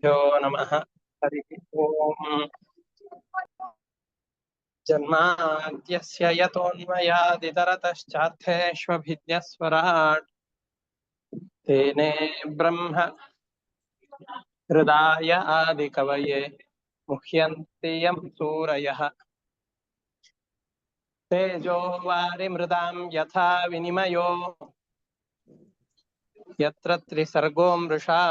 यो नमः। हरिः ओम्। जन्माद्यस्य यतोऽन्वयादितरतश्चार्थेष्वभिज्ञस्वराट् तेने ब्रह्म हृदाय आदिकवये मुह्यन्ति यं सूरयः तेजो वारिमृदां यथा विनिमयो यत्र त्रिसर्गो मृषा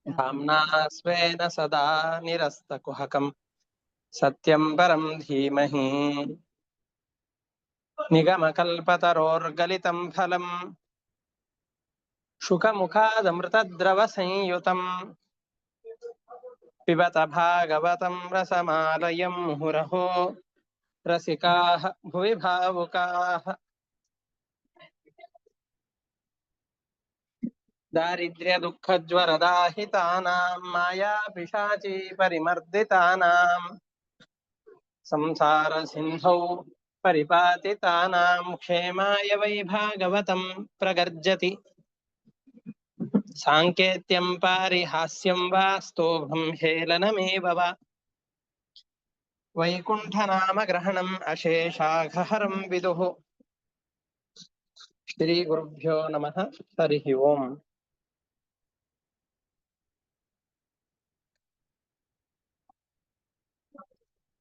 धाम्ना स्वेन सदा निरस्तकुहकम् सत्यं परं धीमहि निगमकल्पतरोर्गलितं फलम् शुकमुखादमृतद्रवसंयुतम् पिबत भागवतं रसमालयं मुहुरहो रसिकाः भुवि भावुकाः दारिद्र्यदुःखज्वरदाहितानां मायापिशाची परिमर्दितानां संसारसिन्धौ परिपातितानां क्षेमाय वै भागवतं प्रगर्जति साङ्केत्यं पारिहास्यं वा स्तोभं हेलनमेव वा वैकुण्ठनामग्रहणम् अशेषाघहरं विदुः श्रीगुरुभ्यो नमः हरिः ओम्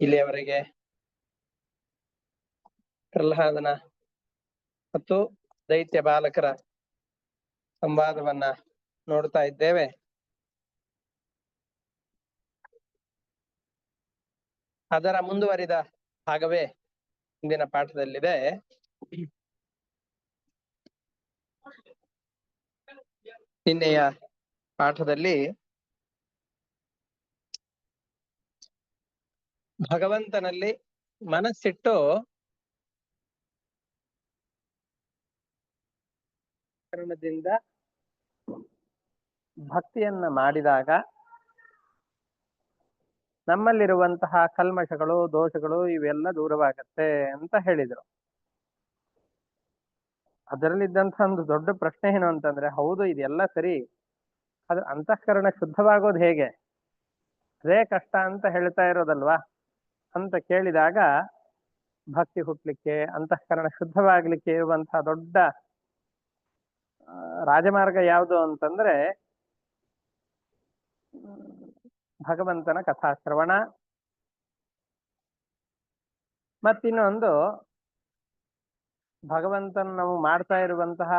ಇಲ್ಲಿಯವರೆಗೆ ಪ್ರಹ್ಲಾದನ ಮತ್ತು ದೈತ್ಯ ಬಾಲಕರ ಸಂವಾದವನ್ನ ನೋಡ್ತಾ ಇದ್ದೇವೆ. ಅದರ ಮುಂದುವರಿದ ಭಾಗವೇ ಇಂದಿನ ಪಾಠದಲ್ಲಿದೆ. ನಿನ್ನೆಯ ಪಾಠದಲ್ಲಿ ಭಗವಂತನಲ್ಲಿ ಮನಸ್ಸಿಟ್ಟು ಕಾರಣದಿಂದ ಭಕ್ತಿಯನ್ನ ಮಾಡಿದಾಗ ನಮ್ಮಲ್ಲಿರುವಂತಹ ಕಲ್ಮಶಗಳು ದೋಷಗಳು ಇವೆಲ್ಲ ದೂರವಾಗತ್ತೆ ಅಂತ ಹೇಳಿದರು. ಅದರಲ್ಲಿದ್ದಂತಹ ಒಂದು ದೊಡ್ಡ ಪ್ರಶ್ನೆ ಏನು ಅಂತಂದ್ರೆ, ಹೌದು ಇದೆಲ್ಲ ಸರಿ, ಅದು ಅಂತಃಕರಣ ಶುದ್ಧವಾಗೋದು ಹೇಗೆ, ಅದೇ ಕಷ್ಟ ಅಂತ ಹೇಳ್ತಾ ಇರೋದಲ್ವಾ ಅಂತ ಕೇಳಿದಾಗ, ಭಕ್ತಿ ಹುಟ್ಟಲಿಕ್ಕೆ ಅಂತಃಕರಣ ಶುದ್ಧವಾಗ್ಲಿಕ್ಕೆ ಇರುವಂತಹ ದೊಡ್ಡ ರಾಜಮಾರ್ಗ ಯಾವುದು ಅಂತಂದ್ರೆ ಭಗವಂತನ ಕಥಾಶ್ರವಣ, ಮತ್ತಿನ್ನೊಂದು ಭಗವಂತನ ನಾವು ಮಾಡ್ತಾ ಇರುವಂತಹ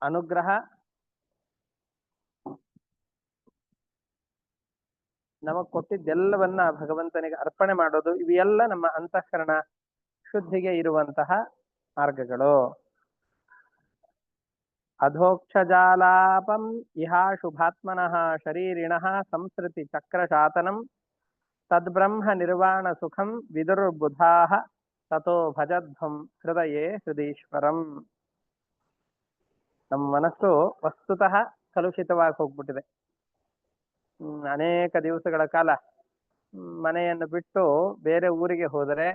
ಅನುಗ್ರಹ, ನಮಗ್ ಕೊಟ್ಟಿದ್ದೆಲ್ಲವನ್ನ ಭಗವಂತನಿಗೆ ಅರ್ಪಣೆ ಮಾಡೋದು, ಇವೆಲ್ಲ ನಮ್ಮ ಅಂತಃಕರಣ ಶುದ್ಧಿಗೆ ಇರುವಂತಹ ಮಾರ್ಗಗಳು. ಅಧೋಕ್ಷಜಾಲಾಪಂ ಇಹಾ ಶುಭಾತ್ಮನಃ ಶರೀರಿಣಃ ಸಂಸ್ಕೃತಿ ಚಕ್ರಶಾತನಂ ತದ್ಬ್ರಹ್ಮ ನಿರ್ವಾಣ ಸುಖಂ ವಿದುರ್ಬುಧಾಃ ತಥೋ ಭಜಧ್ವಂ ಹೃದಯೇ ಹೃದೀಶ್ವರಂ. ನಮ್ಮ ಮನಸ್ಸು ವಸ್ತುತಃ ಕಲುಷಿತವಾಗಿ ಹೋಗ್ಬಿಟ್ಟಿದೆ. ಅನೇಕ ದಿವಸಗಳ ಕಾಲ ಮನೆಯನ್ನು ಬಿಟ್ಟು ಬೇರೆ ಊರಿಗೆ ಹೋದರೆ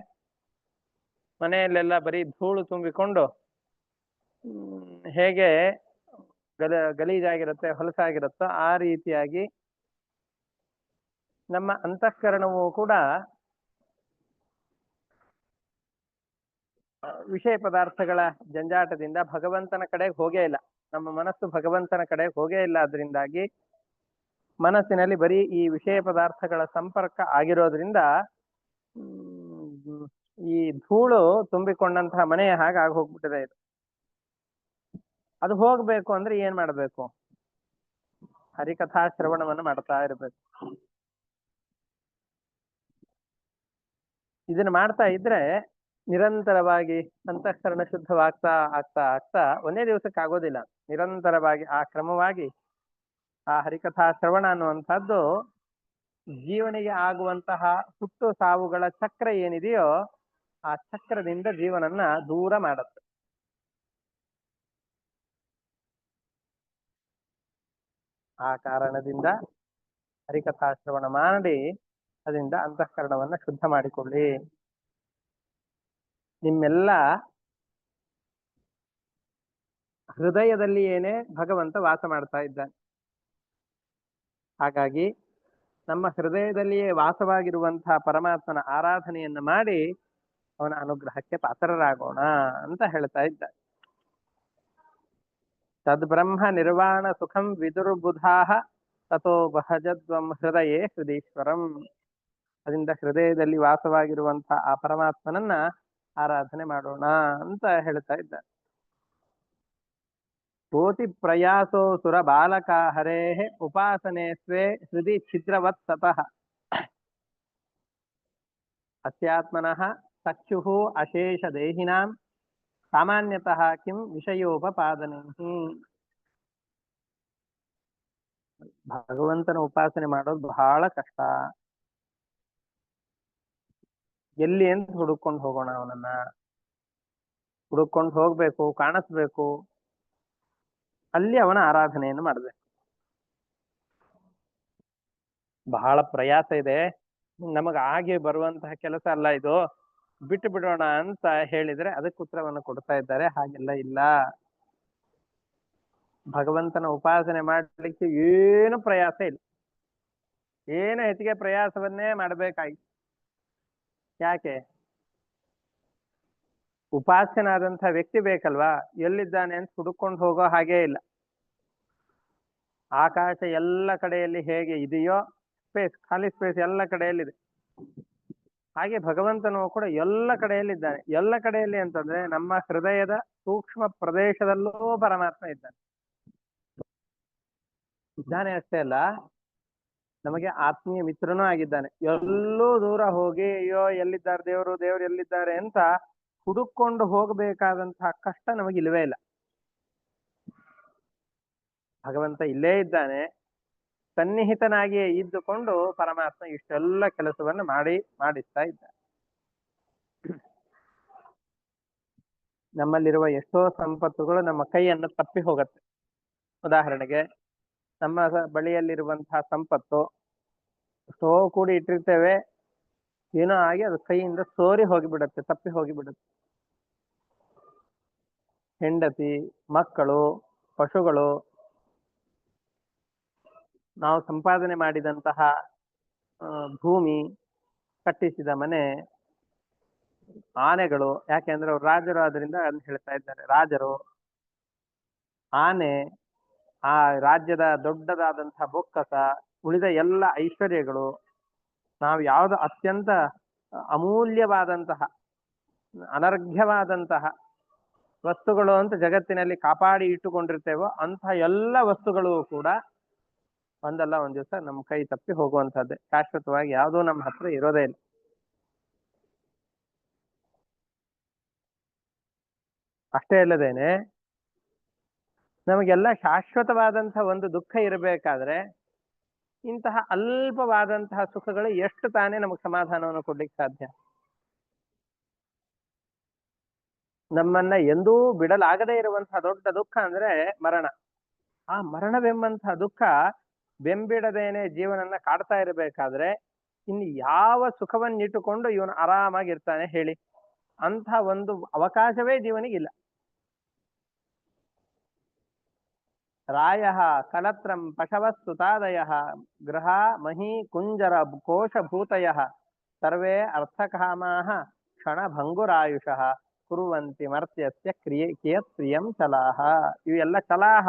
ಮನೆಯಲ್ಲೆಲ್ಲ ಬರೀ ಧೂಳು ತುಂಬಿಕೊಂಡು ಹೇಗೆ ಗಲೀಜಾಗಿರುತ್ತೆ, ಹೊಲಸಾಗಿರುತ್ತೋ ಆ ರೀತಿಯಾಗಿ ನಮ್ಮ ಅಂತಃಕರಣವು ಕೂಡ ವಿಷಯ ಪದಾರ್ಥಗಳ ಜಂಜಾಟದಿಂದ ಭಗವಂತನ ಕಡೆಗೆ ಹೋಗೇ ಇಲ್ಲ. ನಮ್ಮ ಮನಸ್ಸು ಭಗವಂತನ ಕಡೆಗೆ ಹೋಗೇ ಇಲ್ಲ. ಅದರಿಂದಾಗಿ ಮನಸ್ಸಿನಲ್ಲಿ ಬರೀ ಈ ವಿಷಯ ಪದಾರ್ಥಗಳ ಸಂಪರ್ಕ ಆಗಿರೋದ್ರಿಂದ ಈ ಧೂಳು ತುಂಬಿಕೊಂಡಂತಹ ಮನೆಯ ಹಾಗೆ ಆಗಿ ಹೋಗ್ಬಿಟ್ಟಿದೆ ಇದು. ಅದು ಹೋಗ್ಬೇಕು ಅಂದ್ರೆ ಏನ್ ಮಾಡ್ಬೇಕು? ಹರಿಕಥಾ ಶ್ರವಣವನ್ನು ಮಾಡ್ತಾ ಇರ್ಬೇಕು. ಇದನ್ನ ಮಾಡ್ತಾ ಇದ್ರೆ ನಿರಂತರವಾಗಿ ಅಂತಃಕರಣ ಶುದ್ಧವಾಗ್ತಾ ಆಗ್ತಾ ಆಗ್ತಾ ಒಂದೇ ದಿವಸಕ್ಕೆ ಆಗೋದಿಲ್ಲ. ನಿರಂತರವಾಗಿ ಆ ಕ್ರಮವಾಗಿ ಆ ಹರಿಕಥಾ ಶ್ರವಣ ಅನ್ನುವಂಥದ್ದು ಜೀವನಿಗೆ ಆಗುವಂತಹ ಹುಟ್ಟು ಸಾವುಗಳ ಚಕ್ರ ಏನಿದೆಯೋ ಆ ಚಕ್ರದಿಂದ ಜೀವನನ್ನ ದೂರ ಮಾಡುತ್ತೆ. ಆ ಕಾರಣದಿಂದ ಹರಿಕಥಾ ಶ್ರವಣ ಮಾಡಿ ಅದರಿಂದ ಅಂತಃಕರಣವನ್ನ ಶುದ್ಧ ಮಾಡಿಕೊಳ್ಳಿ. ನಿಮ್ಮೆಲ್ಲ ಹೃದಯದಲ್ಲಿಯೇನೆ ಭಗವಂತ ವಾಸ ಮಾಡ್ತಾ ಇದ್ದಾನೆ. ಹಾಗಾಗಿ ನಮ್ಮ ಹೃದಯದಲ್ಲಿಯೇ ವಾಸವಾಗಿರುವಂತಹ ಪರಮಾತ್ಮನ ಆರಾಧನೆಯನ್ನ ಮಾಡಿ ಅವನ ಅನುಗ್ರಹಕ್ಕೆ ಪಾತ್ರರಾಗೋಣ ಅಂತ ಹೇಳ್ತಾ ಇದ್ದ. ತದ್ಬ್ರಹ್ಮ ನಿರ್ವಾಣ ಸುಖಂ ವಿದುರ್ಬುಧಾಹ ತಥೋ ಭಜದ್ವಂ ಹೃದಯೇ ಹೃದೀಶ್ವರಂ. ಅದರಿಂದ ಹೃದಯದಲ್ಲಿ ವಾಸವಾಗಿರುವಂತಹ ಆ ಪರಮಾತ್ಮನನ್ನ ಆರಾಧನೆ ಮಾಡೋಣ ಅಂತ ಹೇಳ್ತಾ ಇದ್ದ. ಕೋಟಿ ಪ್ರಯಾಸೋ ಸುರ ಬಾಲಕ ಹರೇ ಉಪಾಸನೆ ಸ್ವೇ ಹೃದಿ ಛಿದ್ರವತ್ ಸತಃ ಅಸ್ಯಾತ್ಮನಃ ಚಕ್ಷುಃ ಅಶೇಷ ದೇಹಿನಾಂ ಸಾಮಾನ್ಯತಃ ಕಿಂ ವಿಷಯೋಪಪಾದನೆ. ಭಗವಂತನ ಉಪಾಸನೆ ಮಾಡೋದು ಬಹಳ ಕಷ್ಟ. ಎಲ್ಲಿ ಅಂತ ಹುಡುಕೊಂಡು ಹೋಗೋಣ, ಅವನನ್ನ ಹುಡುಕೊಂಡು ಹೋಗ್ಬೇಕು, ಕಾಣಿಸ್ಬೇಕು, ಅಲ್ಲಿ ಅವನ ಆರಾಧನೆಯನ್ನು ಮಾಡಬೇಕು. ಬಹಳ ಪ್ರಯಾಸ ಇದೆ, ನಮಗ ಹಾಗೆ ಬರುವಂತಹ ಕೆಲಸ ಅಲ್ಲ ಇದು, ಬಿಟ್ಟು ಬಿಡೋಣ ಅಂತ ಹೇಳಿದ್ರೆ ಅದಕ್ಕೆ ಉತ್ತರವನ್ನು ಕೊಡ್ತಾ ಇದ್ದಾರೆ. ಹಾಗೆಲ್ಲ ಇಲ್ಲ. ಭಗವಂತನ ಉಪಾಸನೆ ಮಾಡ್ಲಿಕ್ಕೆ ಏನು ಪ್ರಯಾಸ ಇಲ್ಲ, ಏನು ಹೆಚ್ಚಿಗೆ ಪ್ರಯಾಸವನ್ನೇ ಮಾಡಬೇಕಾಗಿ. ಯಾಕೆ? ಉಪಾಸ್ಯನಾದಂಥ ವ್ಯಕ್ತಿ ಬೇಕಲ್ವಾ, ಎಲ್ಲಿದ್ದಾನೆ ಅಂತ ಹುಡುಕೊಂಡು ಹೋಗೋ ಹಾಗೇ ಇಲ್ಲ. ಆಕಾಶ ಎಲ್ಲ ಕಡೆಯಲ್ಲಿ ಹೇಗೆ ಇದೆಯೋ, ಸ್ಪೇಸ್, ಖಾಲಿ ಸ್ಪೇಸ್ ಎಲ್ಲ ಕಡೆಯಲ್ಲಿದೆ, ಹಾಗೆ ಭಗವಂತನು ಕೂಡ ಎಲ್ಲ ಕಡೆಯಲ್ಲಿದ್ದಾನೆ. ಎಲ್ಲ ಕಡೆಯಲ್ಲಿ ಅಂತಂದ್ರೆ ನಮ್ಮ ಹೃದಯದ ಸೂಕ್ಷ್ಮ ಪ್ರದೇಶದಲ್ಲೂ ಪರಮಾತ್ಮ ಇದ್ದಾನೆ. ಇದ್ದಾನೆ ಅಷ್ಟೇ ಅಲ್ಲ, ನಮಗೆ ಆತ್ಮೀಯ ಮಿತ್ರನೂ ಆಗಿದ್ದಾನೆ. ಎಲ್ಲೂ ದೂರ ಹೋಗಿ ಅಯ್ಯೋ ಎಲ್ಲಿದ್ದಾರೆ ದೇವರು, ದೇವರು ಎಲ್ಲಿದ್ದಾರೆ ಅಂತ ಹುಡುಕೊಂಡು ಹೋಗಬೇಕಾದಂತಹ ಕಷ್ಟ ನಮಗಿಲ್ವೇ ಇಲ್ಲ. ಭಗವಂತ ಇಲ್ಲೇ ಇದ್ದಾನೆ, ಸನ್ನಿಹಿತನಾಗಿಯೇ ಇದ್ದುಕೊಂಡು ಪರಮಾತ್ಮ ಇಷ್ಟೆಲ್ಲ ಕೆಲಸವನ್ನು ಮಾಡಿಸ್ತಾ ಇದ್ದಾನೆ. ನಮ್ಮಲ್ಲಿರುವ ಎಷ್ಟೋ ಸಂಪತ್ತುಗಳು ನಮ್ಮ ಕೈಯನ್ನು ತಪ್ಪಿ ಹೋಗತ್ತೆ. ಉದಾಹರಣೆಗೆ, ನಮ್ಮ ಬಳಿಯಲ್ಲಿರುವಂತಹ ಸಂಪತ್ತು ಎಷ್ಟೋ ಕೂಡಿ ಇಟ್ಟಿರ್ತೇವೆ, ಏನೋ ಆಗಿ ಅದು ಕೈಯಿಂದ ಸೋರಿ ಹೋಗಿಬಿಡತ್ತೆ, ತಪ್ಪಿ ಹೋಗಿಬಿಡುತ್ತೆ. ಹೆಂಡತಿ, ಮಕ್ಕಳು, ಪಶುಗಳು, ನಾವು ಸಂಪಾದನೆ ಮಾಡಿದಂತಹ ಭೂಮಿ, ಕಟ್ಟಿಸಿದ ಮನೆ, ಆನೆಗಳು, ಯಾಕೆಂದ್ರೆ ಅವ್ರು ರಾಜರು ಆದ್ರಿಂದ ಅಂತ ಹೇಳ್ತಾ ಇದ್ದಾರೆ. ರಾಜರು, ಆನೆ, ಆ ರಾಜ್ಯದ ದೊಡ್ಡದಾದಂತಹ ಬೊಕ್ಕಸ, ಉಳಿದ ಎಲ್ಲ ಐಶ್ವರ್ಯಗಳು, ನಾವು ಯಾವುದು ಅತ್ಯಂತ ಅಮೂಲ್ಯವಾದಂತಹ ಅನರ್ಘ್ಯವಾದಂತಹ ವಸ್ತುಗಳು ಅಂತ ಜಗತ್ತಿನಲ್ಲಿ ಕಾಪಾಡಿ ಇಟ್ಟುಕೊಂಡಿರ್ತೇವೋ ಅಂತಹ ಎಲ್ಲ ವಸ್ತುಗಳು ಕೂಡ ಒಂದಲ್ಲ ಒಂದ್ ದಿವಸ ನಮ್ಮ ಕೈ ತಪ್ಪಿ ಹೋಗುವಂತಹದ್ದೇ. ಶಾಶ್ವತವಾಗಿ ಯಾವುದೂ ನಮ್ಮ ಹತ್ರ ಇರೋದೇ ಇಲ್ಲ. ಅಷ್ಟೇ ಅಲ್ಲದೇನೆ ನಮಗೆಲ್ಲ ಶಾಶ್ವತವಾದಂತಹ ಒಂದು ದುಃಖ ಇರಬೇಕಾದ್ರೆ ಇಂತಹ ಅಲ್ಪವಾದಂತಹ ಸುಖಗಳು ಎಷ್ಟು ತಾನೇ ನಮಗೆ ಸಮಾಧಾನವನ್ನು ಕೊಡ್ಲಿಕ್ಕೆ ಸಾಧ್ಯ? ನಮ್ಮನ್ನ ಎಂದೂ ಬಿಡಲಾಗದೇ ಇರುವಂತಹ ದೊಡ್ಡ ದುಃಖ ಅಂದ್ರೆ ಮರಣ. ಆ ಮರಣವೆಂಬಂತಹ ದುಃಖ ಬೆಂಬಿಡದೇನೆ ಜೀವನನ್ನ ಕಾಡ್ತಾ ಇರಬೇಕಾದ್ರೆ ಇನ್ನು ಯಾವ ಸುಖವನ್ನಿಟ್ಟುಕೊಂಡು ಇವನು ಆರಾಮಾಗಿರ್ತಾನೆ ಹೇಳಿ? ಅಂಥ ಒಂದು ಅವಕಾಶವೇ ಜೀವನಿಗಿಲ್ಲ. ರಾಯ ಕಲತ್ರಂ ಪಶವಸ್ತುತಾದಯ ಗೃಹ ಮಹಿ ಕುಂಜರ ಕೋಶಭೂತಯ ಸರ್ವೇ ಅರ್ಥಕಾಮಾಹ ಕ್ಷಣಭಂಗುರಾಯುಷಃ ಕುರುವಂತಿ ಮರ್ತ್ಯಸ್ಯ ಕಿಯತ್ ಪ್ರಿಯಂ ಚಲಾಹ. ಇವೆಲ್ಲ ಚಲಾಹ,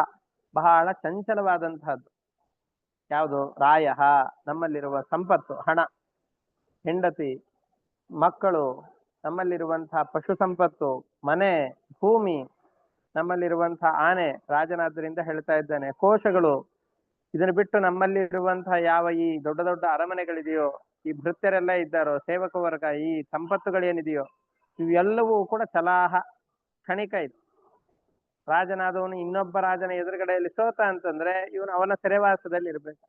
ಬಹಳ ಚಂಚಲವಾದಂತಹದ್ದು. ಯಾವುದು? ರಾಯ, ನಮ್ಮಲ್ಲಿರುವ ಸಂಪತ್ತು, ಹಣ, ಹೆಂಡತಿ, ಮಕ್ಕಳು, ನಮ್ಮಲ್ಲಿರುವಂತಹ ಪಶು ಸಂಪತ್ತು, ಮನೆ, ಭೂಮಿ, ನಮ್ಮಲ್ಲಿರುವಂತಹ ಆನೆ, ರಾಜನಾದ್ರಿಂದ ಹೇಳ್ತಾ ಇದ್ದಾನೆ, ಕೋಶಗಳು, ಇದನ್ನು ಬಿಟ್ಟು ನಮ್ಮಲ್ಲಿ ಇರುವಂತಹ ಯಾವ ಈ ದೊಡ್ಡ ದೊಡ್ಡ ಅರಮನೆಗಳಿದೆಯೋ, ಈ ಭೃತ್ಯರೆಲ್ಲ ಇದ್ದಾರೋ, ಸೇವಕ ವರ್ಗ, ಈ ಸಂಪತ್ತುಗಳೇನಿದೆಯೋ ಇವೆಲ್ಲವೂ ಕೂಡ ಚಲಾಹ, ಕ್ಷಣಿಕ. ಇದು ರಾಜನಾದವನು ಇನ್ನೊಬ್ಬ ರಾಜನ ಎದುರುಗಡೆಯಲ್ಲಿ ಸೋತ ಅಂತಂದ್ರೆ ಇವನು ಅವನ ಸೆರೆವಾಸದಲ್ಲಿ ಇರ್ಬೇಕು.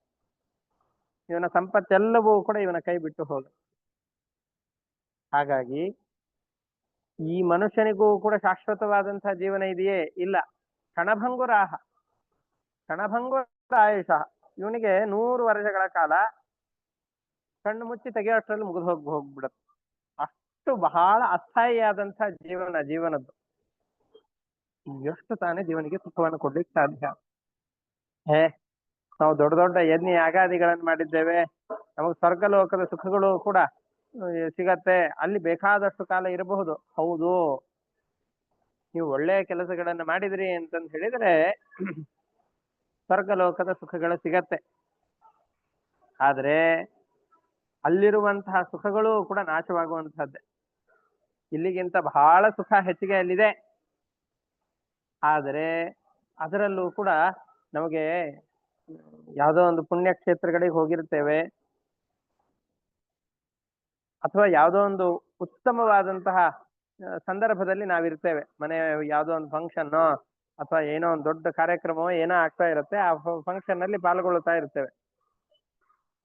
ಇವನ ಸಂಪತ್ತೆಲ್ಲವೂ ಕೂಡ ಇವನ ಕೈ ಬಿಟ್ಟು ಹೋಗ. ಹಾಗಾಗಿ ಈ ಮನುಷ್ಯನಿಗೂ ಕೂಡ ಶಾಶ್ವತವಾದಂತಹ ಜೀವನ ಇದೆಯೇ? ಇಲ್ಲ. ಕ್ಷಣಭಂಗುರಾಹ, ಕ್ಷಣಭಂಗುರ ಆಯುಷ. ಇವನಿಗೆ 100 ವರ್ಷಗಳ ಕಾಲ ಕಣ್ಣು ಮುಚ್ಚಿ ತೆಗೆಯೋಷ್ಟರಲ್ಲಿ ಮುಗಿದು ಹೋಗ್ಬಿಡುತ್ತೆ. ಅಷ್ಟು ಬಹಳ ಅಸ್ಥಾಯಿಯಾದಂತಹ ಜೀವನದ್ದು. ಎಷ್ಟು ತಾನೇ ಜೀವನಿಗೆ ಸುಖವನ್ನು ಕೊಡ್ಲಿಕ್ಕೆ ಸಾಧ್ಯ. ಹೇ, ನಾವು ದೊಡ್ಡ ದೊಡ್ಡ ಯಜ್ಞ ಯಾಗಾದಿಗಳನ್ನು ಮಾಡಿದ್ದೇವೆ, ನಮಗೆ ಸ್ವರ್ಗ ಲೋಕದ ಸುಖಗಳು ಕೂಡ ಸಿಗತ್ತೆ, ಅಲ್ಲಿ ಬೇಕಾದಷ್ಟು ಕಾಲ ಇರಬಹುದು. ಹೌದು, ನೀವು ಒಳ್ಳೆಯ ಕೆಲಸಗಳನ್ನ ಮಾಡಿದ್ರಿ ಅಂತಂದು ಹೇಳಿದ್ರೆ ಸ್ವರ್ಗ ಲೋಕದ ಸುಖಗಳು ಸಿಗತ್ತೆ. ಆದ್ರೆ ಅಲ್ಲಿರುವಂತಹ ಸುಖಗಳು ಕೂಡ ನಾಶವಾಗುವಂತಹದ್ದೇ. ಇಲ್ಲಿಗಿಂತ ಬಹಳ ಸುಖ ಹೆಚ್ಚಿಗೆ ಅಲ್ಲಿದೆ. ಆದರೆ ಅದರಲ್ಲೂ ಕೂಡ ನಮಗೆ ಯಾವುದೋ ಒಂದು ಪುಣ್ಯ ಕ್ಷೇತ್ರಗಳಿಗೆ ಹೋಗಿರ್ತೇವೆ, ಅಥವಾ ಯಾವುದೋ ಒಂದು ಉತ್ತಮವಾದಂತಹ ಸಂದರ್ಭದಲ್ಲಿ ನಾವಿರ್ತೇವೆ. ಮನೆ ಯಾವುದೋ ಒಂದು ಫಂಕ್ಷನ್ ಅಥವಾ ಏನೋ ಒಂದು ದೊಡ್ಡ ಕಾರ್ಯಕ್ರಮವೋ ಏನೋ ಆಗ್ತಾ ಇರುತ್ತೆ, ಆ ಫಂಕ್ಷನ್ ನಲ್ಲಿ ಪಾಲ್ಗೊಳ್ಳುತ್ತಾ ಇರ್ತೇವೆ.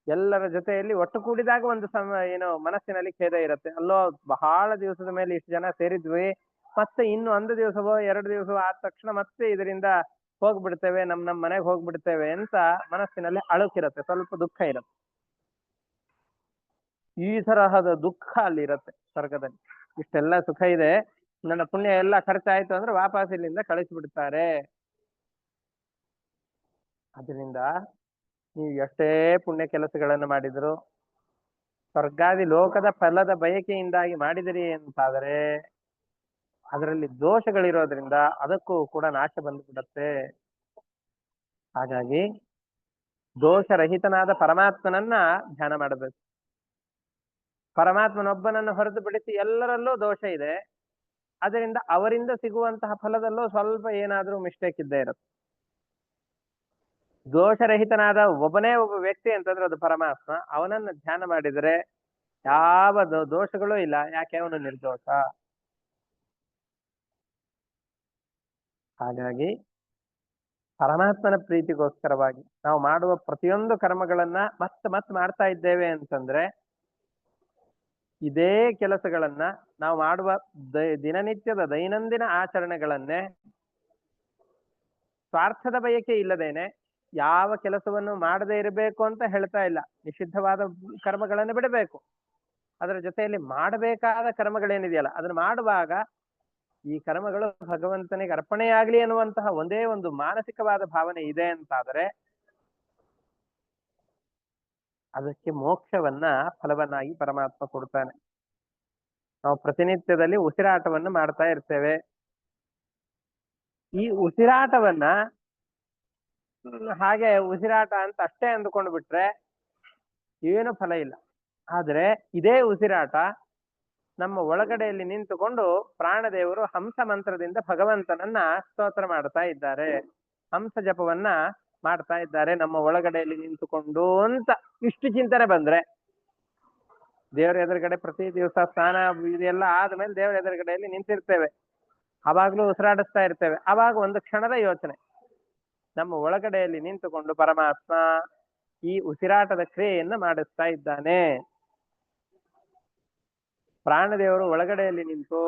ಎಲ್ಲರ ಜೊತೆಯಲ್ಲಿ ಒಟ್ಟು ಕೂಡಿದಾಗ ಒಂದು ಏನೋ ಮನಸ್ಸಿನಲ್ಲಿ ಖೇದ ಇರುತ್ತೆ. ಅಲ್ಲೋ ಬಹಳ ದಿವಸದ ಮೇಲೆ ಇಷ್ಟು ಜನ ಸೇರಿದ್ವಿ, ಮತ್ತೆ ಇನ್ನು ಒಂದು ದಿವಸವೋ 2 ದಿವಸವೋ ಆದ ತಕ್ಷಣ ಮತ್ತೆ ಇದರಿಂದ ಹೋಗ್ಬಿಡ್ತೇವೆ, ನಮ್ಮ ಮನೆಗೆ ಹೋಗ್ಬಿಡ್ತೇವೆ ಅಂತ ಮನಸ್ಸಿನಲ್ಲಿ ಅಳುಕಿರುತ್ತೆ, ಸ್ವಲ್ಪ ದುಃಖ ಇರುತ್ತೆ. ಈ ತರಹದ ದುಃಖ ಅಲ್ಲಿ ಇರುತ್ತೆ ಸ್ವರ್ಗದಲ್ಲಿ. ಇಷ್ಟೆಲ್ಲ ಸುಖ ಇದೆ, ನನ್ನ ಪುಣ್ಯ ಎಲ್ಲ ಖರ್ಚಾಯ್ತು ಅಂದ್ರೆ ವಾಪಸ್ ಇಲ್ಲಿಂದ ಕಳಿಸಿಬಿಡ್ತಾರೆ. ಅದರಿಂದ ನೀವು ಎಷ್ಟೇ ಪುಣ್ಯ ಕೆಲಸಗಳನ್ನು ಮಾಡಿದ್ರು, ಸ್ವರ್ಗಾದಿ ಲೋಕದ ಫಲದ ಬಯಕೆಯಿಂದಾಗಿ ಮಾಡಿದಿರಿ ಅಂತಾದರೆ ಅದರಲ್ಲಿ ದೋಷಗಳಿರೋದ್ರಿಂದ ಅದಕ್ಕೂ ಕೂಡ ನಾಶ ಬಂದುಬಿಡತ್ತೆ. ಹಾಗಾಗಿ ದೋಷರಹಿತನಾದ ಪರಮಾತ್ಮನನ್ನ ಧ್ಯಾನ ಮಾಡಬೇಕು. ಪರಮಾತ್ಮನೊಬ್ಬನನ್ನು ಹೊರತುಪಡಿಸಿ ಎಲ್ಲರಲ್ಲೂ ದೋಷ ಇದೆ, ಅದರಿಂದ ಅವರಿಂದ ಸಿಗುವಂತಹ ಫಲದಲ್ಲೂ ಸ್ವಲ್ಪ ಏನಾದ್ರೂ ಮಿಸ್ಟೇಕ್ ಇದ್ದೇ ಇರುತ್ತೆ. ದೋಷರಹಿತನಾದ ಒಬ್ಬನೇ ಒಬ್ಬ ವ್ಯಕ್ತಿ ಅಂತಂದ್ರೆ ಅದು ಪರಮಾತ್ಮ. ಅವನನ್ನ ಧ್ಯಾನ ಮಾಡಿದರೆ ಯಾವ ದೋಷಗಳೂ ಇಲ್ಲ, ಯಾಕೆ ಅವನು ನಿರ್ದೋಷ. ಹಾಗಾಗಿ ಪರಮಾತ್ಮನ ಪ್ರೀತಿಗೋಸ್ಕರವಾಗಿ ನಾವು ಮಾಡುವ ಪ್ರತಿಯೊಂದು ಕರ್ಮಗಳನ್ನ ಮತ್ತೆ ಮಾಡ್ತಾ ಇದ್ದೇವೆ ಅಂತಂದ್ರೆ, ಇದೇ ಕೆಲಸಗಳನ್ನ ನಾವು ಮಾಡುವ ದಿನನಿತ್ಯದ ದೈನಂದಿನ ಆಚರಣೆಗಳನ್ನೇ ಸ್ವಾರ್ಥದ ಬಯಕೆ ಇಲ್ಲದೇನೆ ಯಾವ ಕೆಲಸವನ್ನು ಮಾಡದೇ ಇರಬೇಕು ಅಂತ ಹೇಳ್ತಾ ಇಲ್ಲ. ನಿಷಿದ್ಧವಾದ ಕರ್ಮಗಳನ್ನು ಬಿಡಬೇಕು, ಅದರ ಜೊತೆಯಲ್ಲಿ ಮಾಡಬೇಕಾದ ಕರ್ಮಗಳೇನಿದೆಯಲ್ಲ ಅದನ್ನು ಮಾಡುವಾಗ ಈ ಕರ್ಮಗಳು ಭಗವಂತನಿಗೆ ಅರ್ಪಣೆಯಾಗ್ಲಿ ಅನ್ನುವಂತಹ ಒಂದೇ ಒಂದು ಮಾನಸಿಕವಾದ ಭಾವನೆ ಇದೆ ಅಂತಾದರೆ ಅದಕ್ಕೆ ಮೋಕ್ಷವನ್ನ ಫಲವನ್ನಾಗಿ ಪರಮಾತ್ಮ ಕೊಡ್ತಾನೆ. ನಾವು ಪ್ರತಿನಿತ್ಯದಲ್ಲಿ ಉಸಿರಾಟವನ್ನು ಮಾಡ್ತಾ ಇರ್ತೇವೆ. ಈ ಉಸಿರಾಟವನ್ನ ಹಾಗೆ ಉಸಿರಾಟ ಅಂತ ಅಷ್ಟೇ ಅಂದುಕೊಂಡು ಬಿಟ್ರೆ ಏನು ಫಲ ಇಲ್ಲ. ಆದ್ರೆ ಇದೇ ಉಸಿರಾಟ ನಮ್ಮ ಒಳಗಡೆಯಲ್ಲಿ ನಿಂತುಕೊಂಡು ಪ್ರಾಣದೇವರು ಹಂಸ ಮಂತ್ರದಿಂದ ಭಗವಂತನನ್ನ ಸ್ತೋತ್ರ ಮಾಡ್ತಾ ಇದ್ದಾರೆ, ಹಂಸ ಜಪವನ್ನ ಮಾಡ್ತಾ ಇದ್ದಾರೆ ನಮ್ಮ ಒಳಗಡೆಯಲ್ಲಿ ನಿಂತುಕೊಂಡು ಅಂತ ಇಷ್ಟು ಚಿಂತನೆ ಬಂದ್ರೆ, ದೇವರ ಎದುರುಗಡೆ ಪ್ರತಿ ದಿವಸ ಸ್ನಾನ ಇದೆಲ್ಲ ಆದ್ಮೇಲೆ ದೇವರ ಎದುರುಗಡೆಯಲ್ಲಿ ನಿಂತಿರ್ತೇವೆ, ಅವಾಗ್ಲೂ ಉಸಿರಾಡಿಸ್ತಾ ಇರ್ತೇವೆ. ಅವಾಗ ಒಂದು ಕ್ಷಣದ ಯೋಚನೆ, ನಮ್ಮ ಒಳಗಡೆಯಲ್ಲಿ ನಿಂತುಕೊಂಡು ಪರಮಾತ್ಮ ಈ ಉಸಿರಾಟದ ಕ್ರಿಯೆಯನ್ನ ಮಾಡಿಸ್ತಾ ಇದ್ದಾನೆ. ಪ್ರಾಣದೇವರು ಒಳಗಡೆಯಲ್ಲಿ ನಿಂತು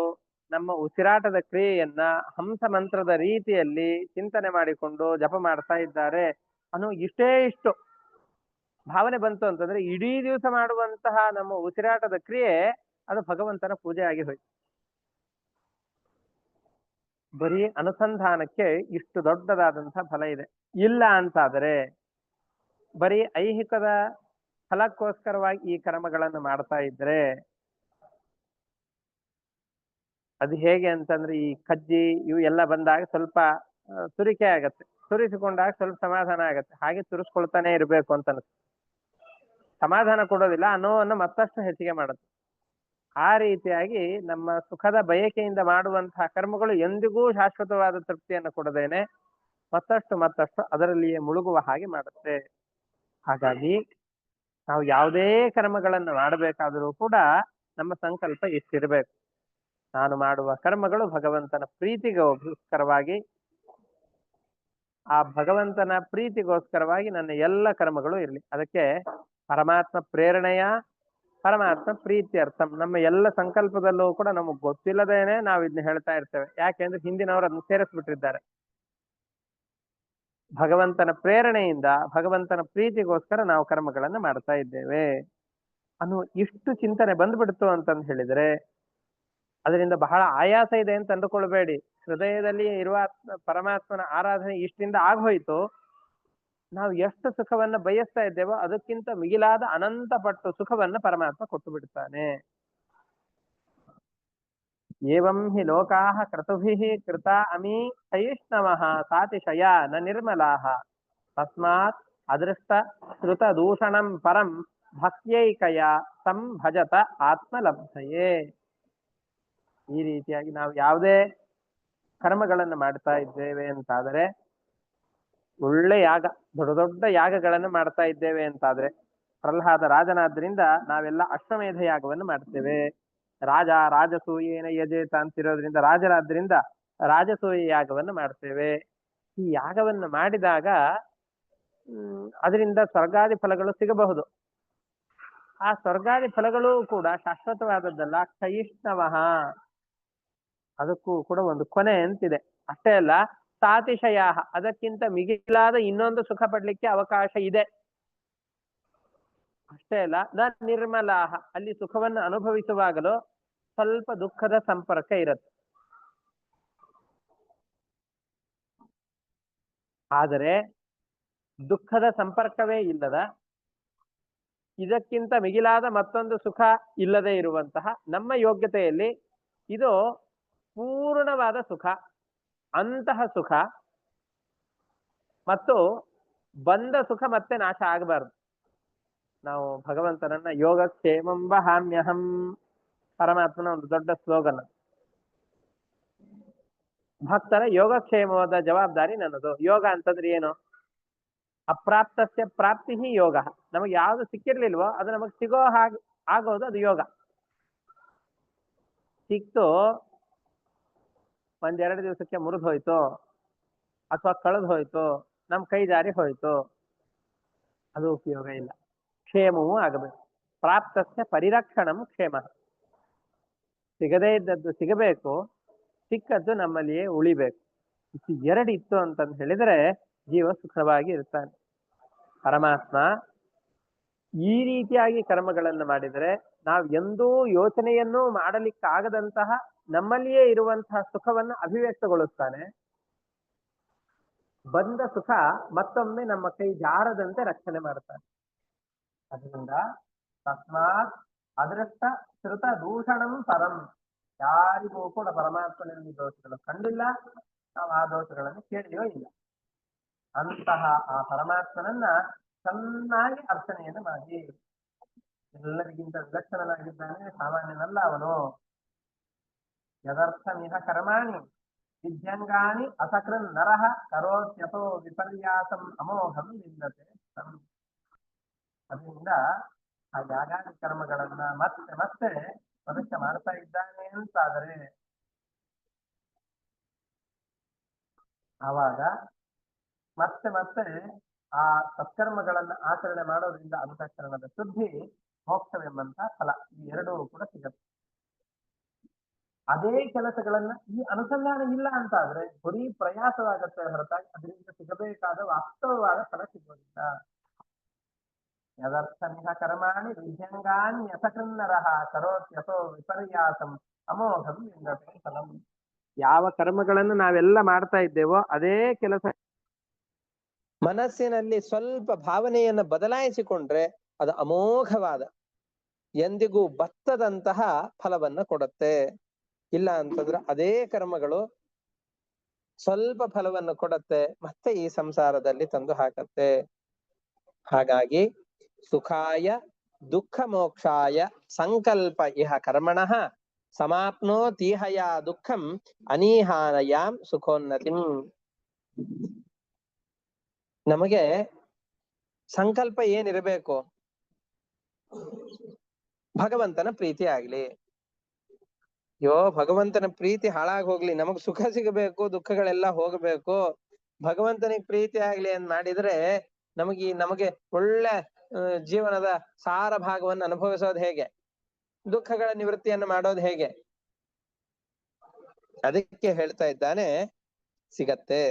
ನಮ್ಮ ಉಸಿರಾಟದ ಕ್ರಿಯೆಯನ್ನ ಹಂಸ ಮಂತ್ರದ ರೀತಿಯಲ್ಲಿ ಚಿಂತನೆ ಮಾಡಿಕೊಂಡು ಜಪ ಮಾಡ್ತಾ ಇದ್ದಾರೆ ಅನ್ನೋ ಇಷ್ಟು ಭಾವನೆ ಬಂತು ಅಂತಂದ್ರೆ ಇಡೀ ದಿವಸ ಮಾಡುವಂತಹ ನಮ್ಮ ಉಸಿರಾಟದ ಕ್ರಿಯೆ ಅದು ಭಗವಂತನ ಪೂಜೆ ಆಗಿ ಹೋಯ್ತು. ಬರೀ ಅನುಸಂಧಾನಕ್ಕೆ ಇಷ್ಟು ದೊಡ್ಡದಾದಂತಹ ಫಲ ಇದೆ. ಇಲ್ಲ ಅಂತಾದರೆ ಬರೀ ಐಹಿಕದ ಫಲಕ್ಕೋಸ್ಕರವಾಗಿ ಈ ಕರ್ಮಗಳನ್ನು ಮಾಡ್ತಾ ಇದ್ರೆ ಅದು ಹೇಗೆ ಅಂತಂದ್ರೆ, ಈ ಕಜ್ಜಿ ಇವು ಎಲ್ಲ ಬಂದಾಗ ಸ್ವಲ್ಪ ತುರಿಕೆ ಆಗತ್ತೆ, ತುರಿಸಿಕೊಂಡಾಗ ಸ್ವಲ್ಪ ಸಮಾಧಾನ ಆಗತ್ತೆ, ಹಾಗೆ ತುರಿಸ್ಕೊಳ್ತಾನೆ ಇರ್ಬೇಕು ಅಂತ ಅನ್ಸುತ್ತೆ. ಸಮಾಧಾನ ಕೊಡೋದಿಲ್ಲ, ಅನ್ನೋವನ್ನು ಮತ್ತಷ್ಟು ಹೆಚ್ಚಿಗೆ ಮಾಡುತ್ತೆ. ಆ ರೀತಿಯಾಗಿ ನಮ್ಮ ಸುಖದ ಬಯಕೆಯಿಂದ ಮಾಡುವಂತಹ ಕರ್ಮಗಳು ಎಂದಿಗೂ ಶಾಶ್ವತವಾದ ತೃಪ್ತಿಯನ್ನು ಕೊಡದೇನೆ ಮತ್ತಷ್ಟು ಅದರಲ್ಲಿಯೇ ಮುಳುಗುವ ಹಾಗೆ ಮಾಡುತ್ತೆ. ಹಾಗಾಗಿ ನಾವು ಯಾವುದೇ ಕರ್ಮಗಳನ್ನು ಮಾಡಬೇಕಾದರೂ ಕೂಡ ನಮ್ಮ ಸಂಕಲ್ಪ ಇಷ್ಟಿರ್ಬೇಕು, ನಾನು ಮಾಡುವ ಕರ್ಮಗಳು ಭಗವಂತನ ಪ್ರೀತಿಗೋಸ್ಕರವಾಗಿ, ಆ ಭಗವಂತನ ಪ್ರೀತಿಗೋಸ್ಕರವಾಗಿ ನನ್ನ ಎಲ್ಲ ಕರ್ಮಗಳು ಇರಲಿ. ಅದಕ್ಕೆ ಪರಮಾತ್ಮ ಪ್ರೇರಣೆಯ ಪರಮಾತ್ಮ ಪ್ರೀತ್ಯರ್ಥಂ. ನಮ್ಮ ಎಲ್ಲ ಸಂಕಲ್ಪದಲ್ಲೂ ಕೂಡ ನಮಗ್ ಗೊತ್ತಿಲ್ಲದೇನೆ ನಾವು ಇದನ್ನ ಹೇಳ್ತಾ ಇರ್ತೇವೆ. ಯಾಕೆಂದ್ರೆ ಹಿಂದಿನವರು ಅದನ್ನ ಸೇರಿಸ್ಬಿಟ್ಟಿದ್ದಾರೆ. ಭಗವಂತನ ಪ್ರೇರಣೆಯಿಂದ ಭಗವಂತನ ಪ್ರೀತಿಗೋಸ್ಕರ ನಾವು ಕರ್ಮಗಳನ್ನು ಮಾಡ್ತಾ ಇದ್ದೇವೆ ಅನ್ನೋ ಇಷ್ಟು ಚಿಂತನೆ ಬಂದ್ಬಿಡ್ತು ಅಂತಂದು ಹೇಳಿದ್ರೆ ಅದರಿಂದ ಬಹಳ ಆಯಾಸ ಇದೆ ಅಂತ ಅಂದುಕೊಳ್ಬೇಡಿ. ಹೃದಯದಲ್ಲಿ ಇರುವ ಪರಮಾತ್ಮನ ಆರಾಧನೆ ಇಷ್ಟಿಂದ ಆಗೋಯ್ತು, ನಾವು ಎಷ್ಟು ಸುಖವನ್ನ ಬಯಸ್ತಾ ಇದ್ದೇವೋ ಅದಕ್ಕಿಂತ ಮಿಗಿಲಾದ ಅನಂತ ಪಟ್ಟು ಸುಖವನ್ನ ಪರಮಾತ್ಮ ಕೊಟ್ಟು ಬಿಡ್ತಾನೆ. ಏವಂ ಹಿ ಲೋಕಾಹ ಕ್ರತುಭಿಃ ಕೃತ ಅಮಿ ಸೈಷ್ಣವಃ ಸಾತಿಶಯ ನ ನಿರ್ಮಲಾಹ ತಸ್ಮಾತ್ ಅದೃಷ್ಟ ಶ್ರುತ ದೂಷಣಂ ಪರಂ ಭಕ್ತ್ಯೈಕಯ ಸಂಭಜತ ಆತ್ಮಲಬ್ಧಯೇ. ಈ ರೀತಿಯಾಗಿ ನಾವು ಯಾವುದೇ ಕರ್ಮಗಳನ್ನು ಮಾಡ್ತಾ ಇದ್ದೇವೆ ಅಂತಾದರೆ, ಒಳ್ಳೆ ಯಾಗ, ದೊಡ್ಡ ದೊಡ್ಡ ಯಾಗಗಳನ್ನು ಮಾಡ್ತಾ ಇದ್ದೇವೆ ಅಂತಾದ್ರೆ, ಪ್ರಹ್ಲಾದ ರಾಜನಾದ್ರಿಂದ ನಾವೆಲ್ಲ ಅಶ್ವಮೇಧ ಯಾಗವನ್ನು ಮಾಡ್ತೇವೆ. ರಾಜ ರಾಜಸೂಯೇನ ಯಜೇತ ಅಂತಿರೋದ್ರಿಂದ ರಾಜರಾದ್ರಿಂದ ರಾಜಸೂಯ ಯಾಗವನ್ನು ಮಾಡ್ತೇವೆ. ಈ ಯಾಗವನ್ನು ಮಾಡಿದಾಗ ಅದರಿಂದ ಸ್ವರ್ಗಾದಿ ಫಲಗಳು ಸಿಗಬಹುದು. ಆ ಸ್ವರ್ಗಾದಿ ಫಲಗಳು ಕೂಡ ಶಾಶ್ವತವಾದದ್ದಲ್ಲ. ಕ್ಷಯಿಷ್ಣವಃ, ಅದಕ್ಕೂ ಕೂಡ ಒಂದು ಕೊನೆ ಅಂತಿದೆ. ಅಷ್ಟೇ ಅಲ್ಲ, ಸಾತಿಶಯ, ಅದಕ್ಕಿಂತ ಮಿಗಿಲಾದ ಇನ್ನೊಂದು ಸುಖ ಪಡ್ಲಿಕ್ಕೆ ಅವಕಾಶ ಇದೆ. ಅಷ್ಟೇ ಅಲ್ಲ, ನ ನಿರ್ಮಲಾಹ, ಅಲ್ಲಿ ಸುಖವನ್ನು ಅನುಭವಿಸುವಾಗಲೂ ಸ್ವಲ್ಪ ದುಃಖದ ಸಂಪರ್ಕ ಇರುತ್ತೆ. ಆದರೆ ದುಃಖದ ಸಂಪರ್ಕವೇ ಇಲ್ಲದ, ಇದಕ್ಕಿಂತ ಮಿಗಿಲಾದ ಮತ್ತೊಂದು ಸುಖ ಇಲ್ಲದೆ ಇರುವಂತಹ ನಮ್ಮ ಯೋಗ್ಯತೆಯಲ್ಲಿ ಇದು ಪೂರ್ಣವಾದ ಸುಖ, ಅಂತಹ ಸುಖ ಮತ್ತು ಬಂದ ಸುಖ ಮತ್ತೆ ನಾಶ ಆಗಬಾರ್ದು. ನಾವು ಭಗವಂತನನ್ನ ಯೋಗಕ್ಷೇಮಂ ವಹಾಮ್ಯಹಂ, ಪರಮಾತ್ಮನ ಒಂದು ದೊಡ್ಡ ಸ್ಲೋಗನ್. ಭಕ್ತರ ಯೋಗಕ್ಷೇಮವಾದ ಜವಾಬ್ದಾರಿ ನನ್ನದು. ಯೋಗ ಅಂತಂದ್ರೆ ಏನು? ಅಪ್ರಾಪ್ತಸ್ಯ ಪ್ರಾಪ್ತಿ ಯೋಗ. ನಮಗೆ ಯಾವ್ದು ಸಿಕ್ಕಿರ್ಲಿಲ್ವೋ ಅದು ನಮಗೆ ಸಿಗೋ ಹಾಗೆ ಆಗೋದು ಅದು ಯೋಗ. ಸಿಕ್ತು, ಒಂದೆರಡು ದಿವಸಕ್ಕೆ ಮುರಿದು ಹೋಯ್ತು ಅಥವಾ ಕಳೆದು ಹೋಯ್ತು, ನಮ್ ಕೈ ಜಾರಿ ಹೋಯ್ತು, ಅದು ಉಪಯೋಗ ಇಲ್ಲ. ಕ್ಷೇಮವೂ ಆಗಬೇಕು. ಪ್ರಾಪ್ತಸ್ಯ ಪರಿರಕ್ಷಣಂ ಕ್ಷೇಮ. ಸಿಗದೇ ಇದ್ದದ್ದು ಸಿಗಬೇಕು, ಸಿಕ್ಕದ್ದು ನಮ್ಮಲ್ಲಿಯೇ ಉಳಿಬೇಕು. ಇದು ಎರಡು ಇತ್ತು ಅಂತಂದು ಹೇಳಿದ್ರೆ ಜೀವ ಸುಖವಾಗಿ ಇರ್ತಾನೆ. ಪರಮಾತ್ಮ ಈ ರೀತಿಯಾಗಿ ಕರ್ಮಗಳನ್ನು ಮಾಡಿದರೆ ನಾವು ಎಂದೂ ಯೋಚನೆಯನ್ನೂ ಮಾಡಲಿಕ್ಕಾಗದಂತಹ ನಮ್ಮಲ್ಲಿಯೇ ಇರುವಂತಹ ಸುಖವನ್ನು ಅಭಿವ್ಯಕ್ತಗೊಳಿಸ್ತಾನೆ. ಬಂದ ಸುಖ ಮತ್ತೊಮ್ಮೆ ನಮ್ಮ ಕೈ ಜಾರದಂತೆ ರಕ್ಷಣೆ ಮಾಡ್ತಾನೆ. ಅದರಿಂದ ತಸ್ಮಾತ್ ಅದೃಷ್ಟ ಶ್ರುತ ದೂಷಣಂ ಪರಂ, ಯಾರಿಗೂ ಕೂಡ ಪರಮಾತ್ಮನಲ್ಲಿ ದೋಷಗಳು ಕಂಡಿಲ್ಲ, ನಾವು ಆ ದೋಷಗಳನ್ನು ಕೇಳಿಯೋ ಇಲ್ಲ. ಅಂತಹ ಆ ಪರಮಾತ್ಮನನ್ನ ಚೆನ್ನಾಗಿ ಅರ್ಚನೆಯನ್ನು ಮಾಡಿ. ಎಲ್ಲರಿಗಿಂತ ವಿಲಕ್ಷಣನಾಗಿದ್ದಾನೆ, ಸಾಮಾನ್ಯನಲ್ಲ ಅವನು. ಯದರ್ಥಮಿಹ ಕರ್ಮಾಣಿ ವಿದ್ಯಂಗಾನಿ ಅಸಕೃನ್ ನರಃ ಕರೋತ್ಯಥೋ ವಿಪರ್ಯಾಸಂ ಅಮೋಘಂ ವಿಂದತೆ. ಅದರಿಂದ ಆ ಯಾಗಾದಿ ಕರ್ಮಗಳನ್ನ ಮತ್ತೆ ಮತ್ತೆ ಮನುಷ್ಯ ಮಾಡ್ತಾ ಇದ್ದಾನೆ ಅಂತಾದರೆ ಆವಾಗ ಮತ್ತೆ ಮತ್ತೆ ಆ ಸತ್ಕರ್ಮಗಳನ್ನ ಆಚರಣೆ ಮಾಡೋದ್ರಿಂದ ಅಂತಃಕರಣದ ಶುದ್ಧಿ, ಮೋಕ್ಷವೆಂಬಂತಹ ಫಲ, ಈ ಎರಡೂ ಕೂಡ ಸಿಗುತ್ತೆ. ಅದೇ ಕೆಲಸಗಳನ್ನ ಈ ಅನುಸಂಧಾನ ಇಲ್ಲ ಅಂತಾದ್ರೆ ಬರೀ ಪ್ರಯಾಸವಾಗತ್ತೆ ಹೊರತಾಗಿ ಅದರಿಂದ ಸಿಗಬೇಕಾದ ವಾಸ್ತವವಾದ ಫಲ ಸಿಗೋದಿಲ್ಲ. ಯದರ್ಥಮಿಹ ಕರ್ಮಾಣಿ ವಿದ್ಯಂಗಾನಿ ಯಥಕೃನ್ನರಃ ಕರೋತ್ಯಥೋ ವಿಪರ್ಯಾಸಂ ಅಮೋಘಂ ವಿಂದತೆ ಫಲಂ. ಯಾವ ಕರ್ಮಗಳನ್ನು ನಾವೆಲ್ಲ ಮಾಡ್ತಾ ಇದ್ದೇವೋ ಅದೇ ಕೆಲಸ ಮನಸ್ಸಿನಲ್ಲಿ ಸ್ವಲ್ಪ ಭಾವನೆಯನ್ನು ಬದಲಾಯಿಸಿಕೊಂಡ್ರೆ ಅದು ಅಮೋಘವಾದ, ಎಂದಿಗೂ ಬತ್ತದಂತಹ ಫಲವನ್ನ ಕೊಡುತ್ತೆ. ಇಲ್ಲ ಅಂತಂದ್ರೆ ಅದೇ ಕರ್ಮಗಳು ಸ್ವಲ್ಪ ಫಲವನ್ನು ಕೊಡುತ್ತೆ, ಮತ್ತೆ ಈ ಸಂಸಾರದಲ್ಲಿ ತಂದು ಹಾಕತ್ತೆ. ಹಾಗಾಗಿ ಸುಖಾಯ ದುಃಖ ಮೋಕ್ಷಾಯ ಸಂಕಲ್ಪ ಇಹ ಕರ್ಮಣಃ ಸಮಾಪ್ನೋತೀಹಯ ದುಃಖಂ ಅನೀಹಾನಯಾಂ ಸುಖೋನ್ನತಿಂ. ನಮಗೆ ಸಂಕಲ್ಪ ಏನಿರಬೇಕು? ಭಗವಂತನ ಪ್ರೀತಿ ಆಗ್ಲಿ. ಭಗವಂತನ ಪ್ರೀತಿ ಹಾಳಾಗಿ ಹೋಗ್ಲಿ, ನಮಗ್ ಸುಖ ಸಿಗಬೇಕು, ದುಃಖಗಳೆಲ್ಲ ಹೋಗಬೇಕು, ಭಗವಂತನಿಗೆ ಪ್ರೀತಿ ಆಗ್ಲಿ ಅಂತ ಮಾಡಿದ್ರೆ ನಮಗೆ ಒಳ್ಳೆ ಜೀವನದ ಸಾರ ಭಾಗವನ್ನು ಅನುಭವಿಸೋದು ಹೇಗೆ? ದುಃಖಗಳ ನಿವೃತ್ತಿಯನ್ನು ಮಾಡೋದು ಹೇಗೆ? ಅದಕ್ಕೆ ಹೇಳ್ತಾ ಇದ್ದಾನೆ, ಸಿಗತ್ತೆ.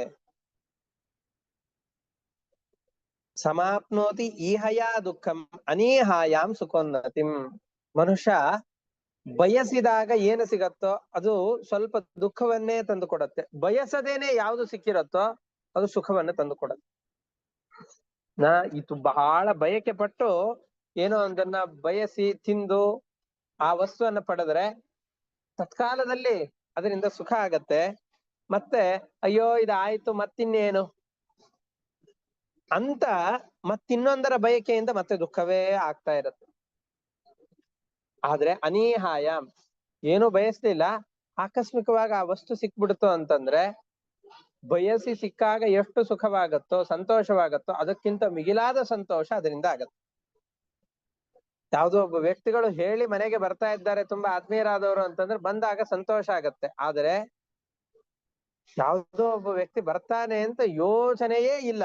ಸಮಾಪ್ನೋತಿ ಈಹಯ ದುಃಖಂ ಅನೀಹಾಯಾಂ ಸುಖೋನ್ನತಿಂ. ಮನುಷ್ಯ ಬಯಸಿದಾಗ ಏನು ಸಿಗತ್ತೋ ಅದು ಸ್ವಲ್ಪ ದುಃಖವನ್ನೇ ತಂದು ಕೊಡತ್ತೆ. ಬಯಸದೇನೆ ಯಾವುದು ಸಿಕ್ಕಿರತ್ತೋ ಅದು ಸುಖವನ್ನ ತಂದು ಕೊಡತ್ತೆ. ಇದು ಬಹಳ ಬಯಕೆ ಪಟ್ಟು ಏನೋ ಒಂದನ್ನ ಬಯಸಿ ತಿಂದು ಆ ವಸ್ತುವನ್ನ ಪಡೆದ್ರೆ ತತ್ಕಾಲದಲ್ಲಿ ಅದರಿಂದ ಸುಖ ಆಗತ್ತೆ. ಮತ್ತೆ ಅಯ್ಯೋ ಇದಾಯ್ತು ಮತ್ತಿನ್ನೇನು ಅಂತ ಮತ್ತಿನ್ನೊಂದರ ಬಯಕೆಯಿಂದ ಮತ್ತೆ ದುಃಖವೇ ಆಗ್ತಾ ಇರತ್ತೆ. ಆದ್ರೆ ಅನೀಹಾಯ ಏನು ಬಯಸ್ಲಿಲ್ಲ, ಆಕಸ್ಮಿಕವಾಗಿ ಆ ವಸ್ತು ಸಿಕ್ಬಿಡ್ತು ಅಂತಂದ್ರೆ ಬಯಸಿ ಸಿಕ್ಕಾಗ ಎಷ್ಟು ಸುಖವಾಗತ್ತೋ ಸಂತೋಷವಾಗತ್ತೋ ಅದಕ್ಕಿಂತ ಮಿಗಿಲಾದ ಸಂತೋಷ ಅದರಿಂದ ಆಗತ್ತೆ. ಯಾವುದೋ ಒಬ್ಬ ವ್ಯಕ್ತಿಗಳು ಹೇಳಿ ಮನೆಗೆ ಬರ್ತಾ ಇದ್ದಾರೆ ತುಂಬಾ ಆತ್ಮೀಯರಾದವರು ಅಂತಂದ್ರೆ ಬಂದಾಗ ಸಂತೋಷ ಆಗತ್ತೆ. ಆದ್ರೆ ಯಾವುದೋ ಒಬ್ಬ ವ್ಯಕ್ತಿ ಬರ್ತಾನೆ ಅಂತ ಯೋಚನೆಯೇ ಇಲ್ಲ,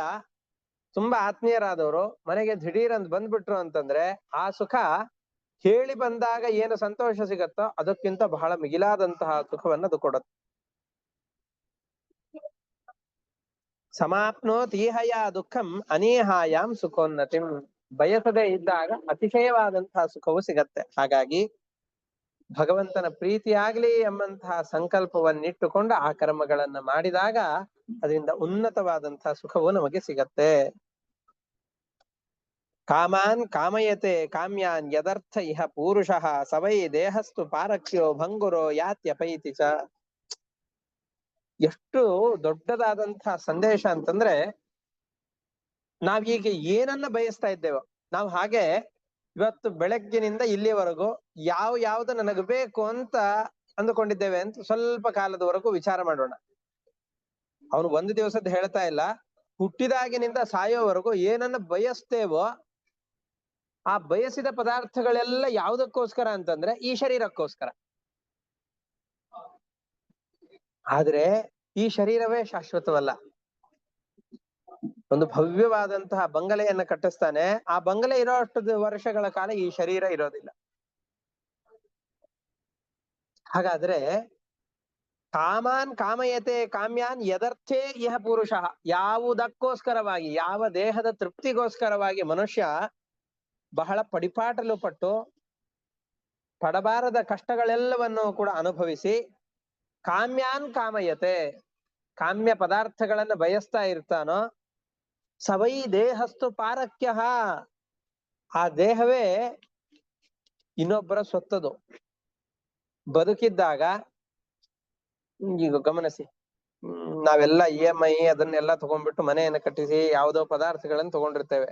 ತುಂಬಾ ಆತ್ಮೀಯರಾದವರು ಮನೆಗೆ ದಿಢೀರ್ ಅಂತ ಬಂದ್ಬಿಟ್ರು ಅಂತಂದ್ರೆ ಆ ಸುಖ ಹೇಳಿ ಬಂದಾಗ ಏನು ಸಂತೋಷ ಸಿಗತ್ತೋ ಅದಕ್ಕಿಂತ ಬಹಳ ಮಿಗಿಲಾದಂತಹ ಸುಖವನ್ನು ಅದು ಕೊಡುತ್ತೆ. ಸಮಾಪ್ನೋತೀಹಯ ದುಃಖಂ ಅನೇಹಾಯಾಂ ಸುಖೋನ್ನತಿಂ. ಬಯಸದೇ ಇದ್ದಾಗ ಅತಿಶಯವಾದಂತಹ ಸುಖವು ಸಿಗತ್ತೆ. ಹಾಗಾಗಿ ಭಗವಂತನ ಪ್ರೀತಿಯಾಗ್ಲಿ ಎಂಬಂತಹ ಸಂಕಲ್ಪವನ್ನಿಟ್ಟುಕೊಂಡು ಆ ಕರ್ಮಗಳನ್ನ ಮಾಡಿದಾಗ ಅದರಿಂದ ಉನ್ನತವಾದಂತಹ ಸುಖವು ನಮಗೆ ಸಿಗತ್ತೆ. ಕಾಮಾನ್ ಕಾಮಯತೆ ಕಾಮ್ಯಾನ್ ಯದರ್ಥ ಇಹ ಪೂರುಷಃ ಸವೈ ದೇಹಸ್ತು ಪಾರಕ್ಷ್ಯೋ ಭಂಗುರೋ ಯಾತ್ಯಪೈತಿ ಚ. ಎಷ್ಟು ದೊಡ್ಡದಾದಂತಹ ಸಂದೇಶ ಅಂತಂದ್ರೆ ನಾವೀಗ ಏನನ್ನ ಬಯಸ್ತಾ ಇದ್ದೇವೋ ನಾವು ಹಾಗೆ ಇವತ್ತು ಬೆಳಗ್ಗಿನಿಂದ ಇಲ್ಲಿವರೆಗೂ ಯಾವ್ದು ನನಗೆ ಬೇಕು ಅಂತ ಅಂದುಕೊಂಡಿದ್ದೇವೆ ಅಂತ ಸ್ವಲ್ಪ ಕಾಲದವರೆಗೂ ವಿಚಾರ ಮಾಡೋಣ. ಅವನು ಒಂದು ದಿವಸದ ಹೇಳ್ತಾ ಇಲ್ಲ, ಹುಟ್ಟಿದಾಗಿನಿಂದ ಸಾಯೋವರೆಗೂ ಏನನ್ನ ಬಯಸ್ತೇವೋ ಆ ಬಯಸಿದ ಪದಾರ್ಥಗಳೆಲ್ಲ ಯಾವುದಕ್ಕೋಸ್ಕರ ಅಂತಂದ್ರೆ ಈ ಶರೀರಕ್ಕೋಸ್ಕರ. ಆದ್ರೆ ಈ ಶರೀರವೇ ಶಾಶ್ವತವಲ್ಲ. ಒಂದು ಭವ್ಯವಾದಂತಹ ಬಂಗಲೆಯನ್ನ ಕಟ್ಟಿಸ್ತಾನೆ, ಆ ಬಂಗಲೆ ಇರೋ ಅಷ್ಟು ವರ್ಷಗಳ ಕಾಲ ಈ ಶರೀರ ಇರೋದಿಲ್ಲ. ಹಾಗಾದ್ರೆ ಕಾಮಾನ್ ಕಾಮಯತೆ ಕಾಮ್ಯಾನ್ ಯದರ್ಥೇ ಇಹ ಪುರುಷಃ, ಯಾವುದಕ್ಕೋಸ್ಕರವಾಗಿ ಯಾವ ದೇಹದ ತೃಪ್ತಿಗೋಸ್ಕರವಾಗಿ ಮನುಷ್ಯ ಬಹಳ ಪಡಿಪಾಟಲು ಪಟ್ಟು ಪಡಬಾರದ ಕಷ್ಟಗಳೆಲ್ಲವನ್ನು ಕೂಡ ಅನುಭವಿಸಿ ಕಾಮ್ಯಾನ್ ಕಾಮಯತೆ ಕಾಮ್ಯ ಪದಾರ್ಥಗಳನ್ನ ಬಯಸ್ತಾ ಇರ್ತಾನೋ ಸವೈ ದೇಹಸ್ತು ಪಾರಕ್ಯ, ಆ ದೇಹವೇ ಇನ್ನೊಬ್ಬರ ಸ್ವತ್ತದು. ಬದುಕಿದ್ದಾಗ ಈಗ ಗಮನಿಸಿ, ನಾವೆಲ್ಲ EMI ಅದನ್ನೆಲ್ಲ ತಗೊಂಡ್ಬಿಟ್ಟು ಮನೆಯನ್ನ ಕಟ್ಟಿಸಿ ಯಾವುದೋ ಪದಾರ್ಥಗಳನ್ನು ತಗೊಂಡಿರ್ತೇವೆ.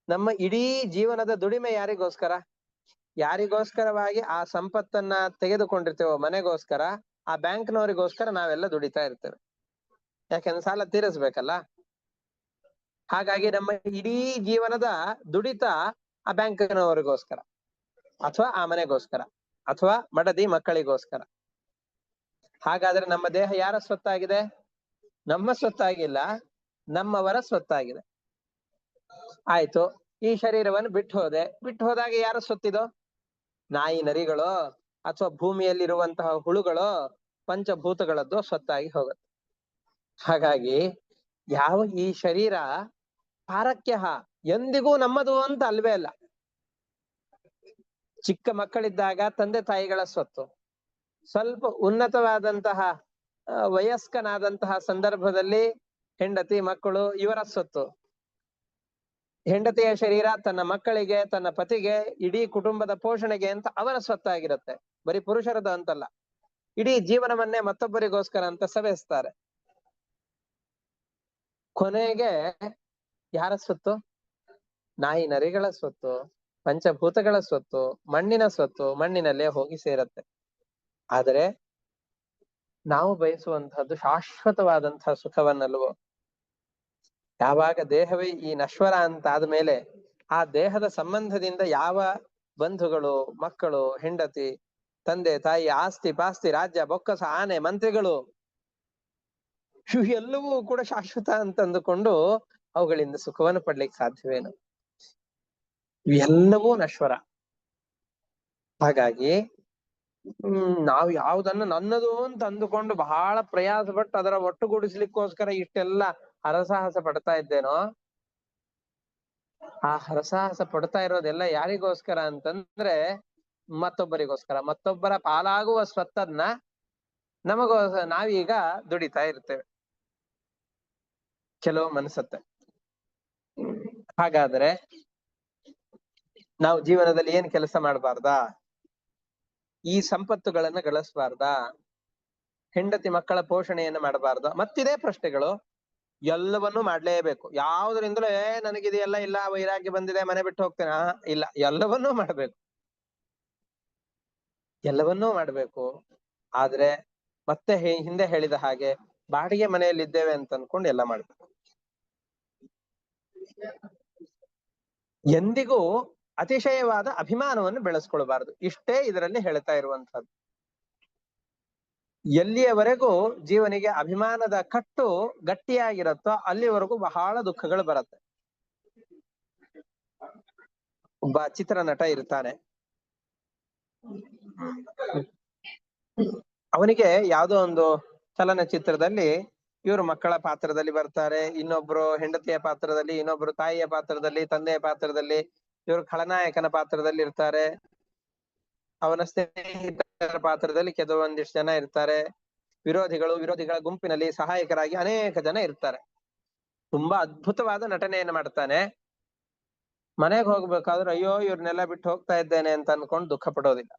ನಮ್ಮ ಇಡೀ ಜೀವನದ ದುಡಿಮೆ ಯಾರಿಗೋಸ್ಕರವಾಗಿ ಆ ಸಂಪತ್ತನ್ನ ತೆಗೆದುಕೊಂಡಿರ್ತೇವೋ ಮನೆಗೋಸ್ಕರ, ಆ ಬ್ಯಾಂಕ್ನವರಿಗೋಸ್ಕರ ನಾವೆಲ್ಲ ದುಡಿತಾ ಇರ್ತೇವೆ. ಯಾಕೆಂದ್ರೆ ಸಾಲ ತೀರಿಸ್ಬೇಕಲ್ಲ. ಹಾಗಾಗಿ ನಮ್ಮ ಇಡೀ ಜೀವನದ ದುಡಿತ ಆ ಬ್ಯಾಂಕ್ನವರಿಗೋಸ್ಕರ ಅಥವಾ ಆ ಮನೆಗೋಸ್ಕರ ಅಥವಾ ಮಡದಿ ಮಕ್ಕಳಿಗೋಸ್ಕರ. ಹಾಗಾದ್ರೆ ನಮ್ಮ ದೇಹ ಯಾರ ಸ್ವತ್ತಾಗಿದೆ? ನಮ್ಮ ಸ್ವತ್ತಾಗಿಲ್ಲ, ನಮ್ಮವರ ಸ್ವತ್ತಾಗಿದೆ. ಆಯ್ತು, ಈ ಶರೀರವನ್ನು ಬಿಟ್ಟು ಹೋದಾಗ ಯಾರ ಸ್ವತ್ತಿದೋ? ನಾಯಿ ನರಿಗಳು ಅಥವಾ ಭೂಮಿಯಲ್ಲಿರುವಂತಹ ಹುಳುಗಳು ಪಂಚಭೂತಗಳದ್ದು ಸ್ವತ್ತಾಗಿ ಹೋಗುತ್ತೆ. ಹಾಗಾಗಿ ಯಾವ ಈ ಶರೀರ ಪಾರಕ್ಯ ಎಂದಿಗೂ ನಮ್ಮದು ಅಂತ ಅಲ್ವೇ ಅಲ್ಲ. ಚಿಕ್ಕ ಮಕ್ಕಳಿದ್ದಾಗ ತಂದೆ ತಾಯಿಗಳ ಸ್ವತ್ತು, ಸ್ವಲ್ಪ ಉನ್ನತವಾದಂತಹ ವಯಸ್ಕನಾದಂತಹ ಸಂದರ್ಭದಲ್ಲಿ ಹೆಂಡತಿ ಮಕ್ಕಳು ಇವರ ಸ್ವತ್ತು. ಹೆಂಡತಿಯ ಶರೀರ ತನ್ನ ಮಕ್ಕಳಿಗೆ ತನ್ನ ಪತಿಗೆ ಇಡೀ ಕುಟುಂಬದ ಪೋಷಣೆಗೆ ಅಂತ ಅವರ ಸ್ವತ್ತಾಗಿರುತ್ತೆ. ಬರೀ ಪುರುಷರದು ಅಂತಲ್ಲ, ಇಡೀ ಜೀವನವನ್ನೇ ಮತ್ತೊಬ್ಬರಿಗೋಸ್ಕರ ಅಂತ ಸವೆಸ್ತಾರೆ. ಕೊನೆಗೆ ಯಾರ ಸ್ವತ್ತು? ನಾಯಿ ನರಿಗಳ ಸ್ವತ್ತು, ಪಂಚಭೂತಗಳ ಸ್ವತ್ತು, ಮಣ್ಣಿನ ಸ್ವತ್ತು ಮಣ್ಣಿನಲ್ಲೇ ಹೋಗಿ ಸೇರತ್ತೆ. ಆದರೆ ನಾವು ಬಯಸುವಂತಹದ್ದು ಶಾಶ್ವತವಾದಂತಹ ಸುಖವನ್ನಲ್ವೋ? ಯಾವಾಗ ದೇಹವೇ ಈ ನಶ್ವರ ಅಂತ ಆದ್ಮೇಲೆ ಆ ದೇಹದ ಸಂಬಂಧದಿಂದ ಯಾವ ಬಂಧುಗಳು, ಮಕ್ಕಳು, ಹೆಂಡತಿ, ತಂದೆ ತಾಯಿ, ಆಸ್ತಿ ಪಾಸ್ತಿ, ರಾಜ್ಯ ಬೊಕ್ಕಸ, ಆನೆ, ಮಂತ್ರಿಗಳು ಎಲ್ಲವೂ ಕೂಡ ಶಾಶ್ವತ ಅಂತ ಅಂದುಕೊಂಡು ಅವುಗಳಿಂದ ಸುಖವನ್ನು ಪಡ್ಲಿಕ್ಕೆ ಸಾಧ್ಯವೇನು? ಇವೆಲ್ಲವೂ ನಶ್ವರ. ಹಾಗಾಗಿ ನಾವು ಯಾವುದನ್ನು ನನ್ನದು ಅಂತ ಅಂದುಕೊಂಡು ಬಹಳ ಪ್ರಯಾಸ ಪಟ್ಟು ಅದರ ಒಟ್ಟುಗೂಡಿಸ್ಲಿಕ್ಕೋಸ್ಕರ ಇಷ್ಟೆಲ್ಲ ಹರಸಾಹಸ ಪಡ್ತಾ ಇದ್ದೇನೋ, ಆ ಹರಸಾಹಸ ಪಡ್ತಾ ಇರೋದೆಲ್ಲ ಯಾರಿಗೋಸ್ಕರ ಅಂತಂದ್ರೆ ಮತ್ತೊಬ್ಬರಿಗೋಸ್ಕರ, ಮತ್ತೊಬ್ಬರ ಪಾಲಾಗುವ ಸ್ವತ್ತನ್ನ ನಾವೀಗ ದುಡಿತಾ ಇರ್ತೇವೆ. ಕೆಲವು ಮನಸ್ಸತ್ತೆ. ಹಾಗಾದ್ರೆ ನಾವು ಜೀವನದಲ್ಲಿ ಏನ್ ಕೆಲಸ ಮಾಡಬಾರ್ದಾ? ಈ ಸಂಪತ್ತುಗಳನ್ನ ಗಳಿಸಬಾರ್ದಾ? ಹೆಂಡತಿ ಮಕ್ಕಳ ಪೋಷಣೆಯನ್ನ ಮಾಡಬಾರ್ದ? ಮತ್ತಿದೇ ಪ್ರಶ್ನೆಗಳು. ಎಲ್ಲವನ್ನೂ ಮಾಡ್ಲೇಬೇಕು. ಯಾವುದರಿಂದಲೂ ನನಗಿದೆಲ್ಲ ಇಲ್ಲ, ವೈರಾಗ್ಯ ಬಂದಿದೆ, ಮನೆ ಬಿಟ್ಟು ಹೋಗ್ತೇನೆ, ಇಲ್ಲ, ಎಲ್ಲವನ್ನೂ ಮಾಡ್ಬೇಕು. ಎಲ್ಲವನ್ನೂ ಮಾಡ್ಬೇಕು. ಆದ್ರೆ ಮತ್ತೆ ಹಿಂದೆ ಹೇಳಿದ ಹಾಗೆ ಬಾಡಿಗೆ ಮನೆಯಲ್ಲಿ ಇದ್ದೇವೆ ಅಂತ ಅನ್ಕೊಂಡು ಎಲ್ಲ ಮಾಡ್ಬೇಕು. ಎಂದಿಗೂ ಅತಿಶಯವಾದ ಅಭಿಮಾನವನ್ನು ಬೆಳೆಸ್ಕೊಳ್ಬಾರ್ದು. ಇಷ್ಟೇ ಇದರಲ್ಲಿ ಹೇಳ್ತಾ ಇರುವಂತಹದ್ದು. ಎಲ್ಲಿಯವರೆಗೂ ಜೀವನಿಗೆ ಅಭಿಮಾನದ ಕಟ್ಟು ಗಟ್ಟಿಯಾಗಿರುತ್ತೋ ಅಲ್ಲಿವರೆಗೂ ಬಹಳ ದುಃಖಗಳು ಬರುತ್ತೆ. ಒಬ್ಬ ಚಿತ್ರನಟ ಇರ್ತಾನೆ. ಅವನಿಗೆ ಯಾವುದೋ ಒಂದು ಚಲನಚಿತ್ರದಲ್ಲಿ ಇವರು ಮಕ್ಕಳ ಪಾತ್ರದಲ್ಲಿ ಬರ್ತಾರೆ, ಇನ್ನೊಬ್ರು ಹೆಂಡತಿಯ ಪಾತ್ರದಲ್ಲಿ, ಇನ್ನೊಬ್ರು ತಾಯಿಯ ಪಾತ್ರದಲ್ಲಿ, ತಂದೆಯ ಪಾತ್ರದಲ್ಲಿ, ಇವರು ಖಳನಾಯಕನ ಪಾತ್ರದಲ್ಲಿ ಇರ್ತಾರೆ. ಅವನ ಸ್ನೇಹಿತರ ಪಾತ್ರದಲ್ಲಿ ಕೆಲವೊಂದಿಷ್ಟು ಜನ ಇರ್ತಾರೆ. ವಿರೋಧಿಗಳ ಗುಂಪಿನಲ್ಲಿ ಸಹಾಯಕರಾಗಿ ಅನೇಕ ಜನ ಇರ್ತಾರೆ. ತುಂಬಾ ಅದ್ಭುತವಾದ ನಟನೆಯನ್ನು ಮಾಡ್ತಾನೆ. ಮನೆಗೆ ಹೋಗ್ಬೇಕಾದ್ರೆ ಅಯ್ಯೋ ಇವ್ರನ್ನೆಲ್ಲ ಬಿಟ್ಟು ಹೋಗ್ತಾ ಇದ್ದೇನೆ ಅಂತ ಅನ್ಕೊಂಡು ದುಃಖ ಪಡೋದಿಲ್ಲ.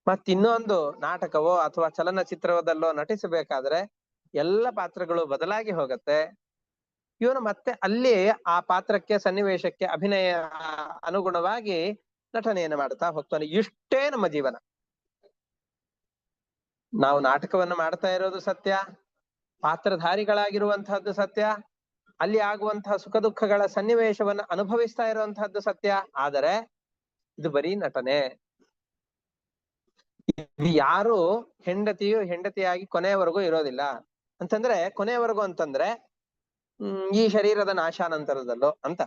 ಮತ್ತಿನ್ನೊಂದು ನಾಟಕವೋ ಅಥವಾ ಚಲನಚಿತ್ರದಲ್ಲೋ ನಟಿಸಬೇಕಾದ್ರೆ ಎಲ್ಲ ಪಾತ್ರಗಳು ಬದಲಾಗಿ ಹೋಗತ್ತೆ. ಇವನು ಮತ್ತೆ ಅಲ್ಲಿ ಆ ಪಾತ್ರಕ್ಕೆ, ಸನ್ನಿವೇಶಕ್ಕೆ, ಅಭಿನಯ ಅನುಗುಣವಾಗಿ ನಟನೆಯನ್ನು ಮಾಡ್ತಾ ಹೋಗ್ತಾನೆ. ಇಷ್ಟೇ ನಮ್ಮ ಜೀವನ. ನಾವು ನಾಟಕವನ್ನು ಮಾಡ್ತಾ ಇರೋದು ಸತ್ಯ, ಪಾತ್ರಧಾರಿಗಳಾಗಿರುವಂತಹದ್ದು ಸತ್ಯ, ಅಲ್ಲಿ ಆಗುವಂತಹ ಸುಖ ದುಃಖಗಳ ಸನ್ನಿವೇಶವನ್ನು ಅನುಭವಿಸ್ತಾ ಇರುವಂತಹದ್ದು ಸತ್ಯ. ಆದರೆ ಇದು ಬರೀ ನಟನೆ. ಇದು ಯಾರು ಹೆಂಡತಿಯಾಗಿ ಕೊನೆಯವರೆಗೂ ಇರೋದಿಲ್ಲ. ಅಂತಂದ್ರೆ ಕೊನೆಯವರೆಗೂ ಅಂತಂದ್ರೆ ಈ ಶರೀರದ ನಾಶಾನಂತರದಲ್ಲೋ ಅಂತ.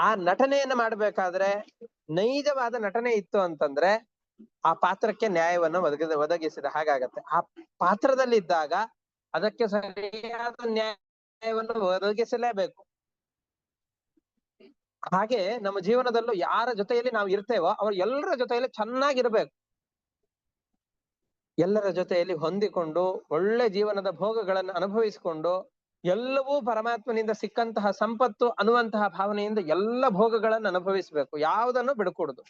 ಆ ನಟನೆಯನ್ನ ಮಾಡ್ಬೇಕಾದ್ರೆ ನೈಜವಾದ ನಟನೆ ಇತ್ತು ಅಂತಂದ್ರೆ ಆ ಪಾತ್ರಕ್ಕೆ ನ್ಯಾಯವನ್ನು ಒದಗಿಸಿದ ಹಾಗಾಗತ್ತೆ. ಆ ಪಾತ್ರದಲ್ಲಿದ್ದಾಗ ಅದಕ್ಕೆ ಸರಿಯಾದ ನ್ಯಾಯವನ್ನು ಒದಗಿಸಲೇಬೇಕು. ಹಾಗೆ ನಮ್ಮ ಜೀವನದಲ್ಲೂ ಯಾರ ಜೊತೆಯಲ್ಲಿ ನಾವು ಇರ್ತೇವೋ ಅವ್ರ ಎಲ್ಲರ ಜೊತೆಯಲ್ಲಿ ಚೆನ್ನಾಗಿರ್ಬೇಕು. ಎಲ್ಲರ ಜೊತೆಯಲ್ಲಿ ಹೊಂದಿಕೊಂಡು ಒಳ್ಳೆ ಜೀವನದ ಭೋಗಗಳನ್ನು ಅನುಭವಿಸಿಕೊಂಡು ಎಲ್ಲವೂ ಪರಮಾತ್ಮನಿಂದ ಸಿಕ್ಕಂತಹ ಸಂಪತ್ತು ಅನ್ನುವಂತಹ ಭಾವನೆಯಿಂದ ಎಲ್ಲ ಭೋಗಗಳನ್ನು ಅನುಭವಿಸ್ಬೇಕು. ಯಾವುದನ್ನು ಬಿಡಕೂಡುದು.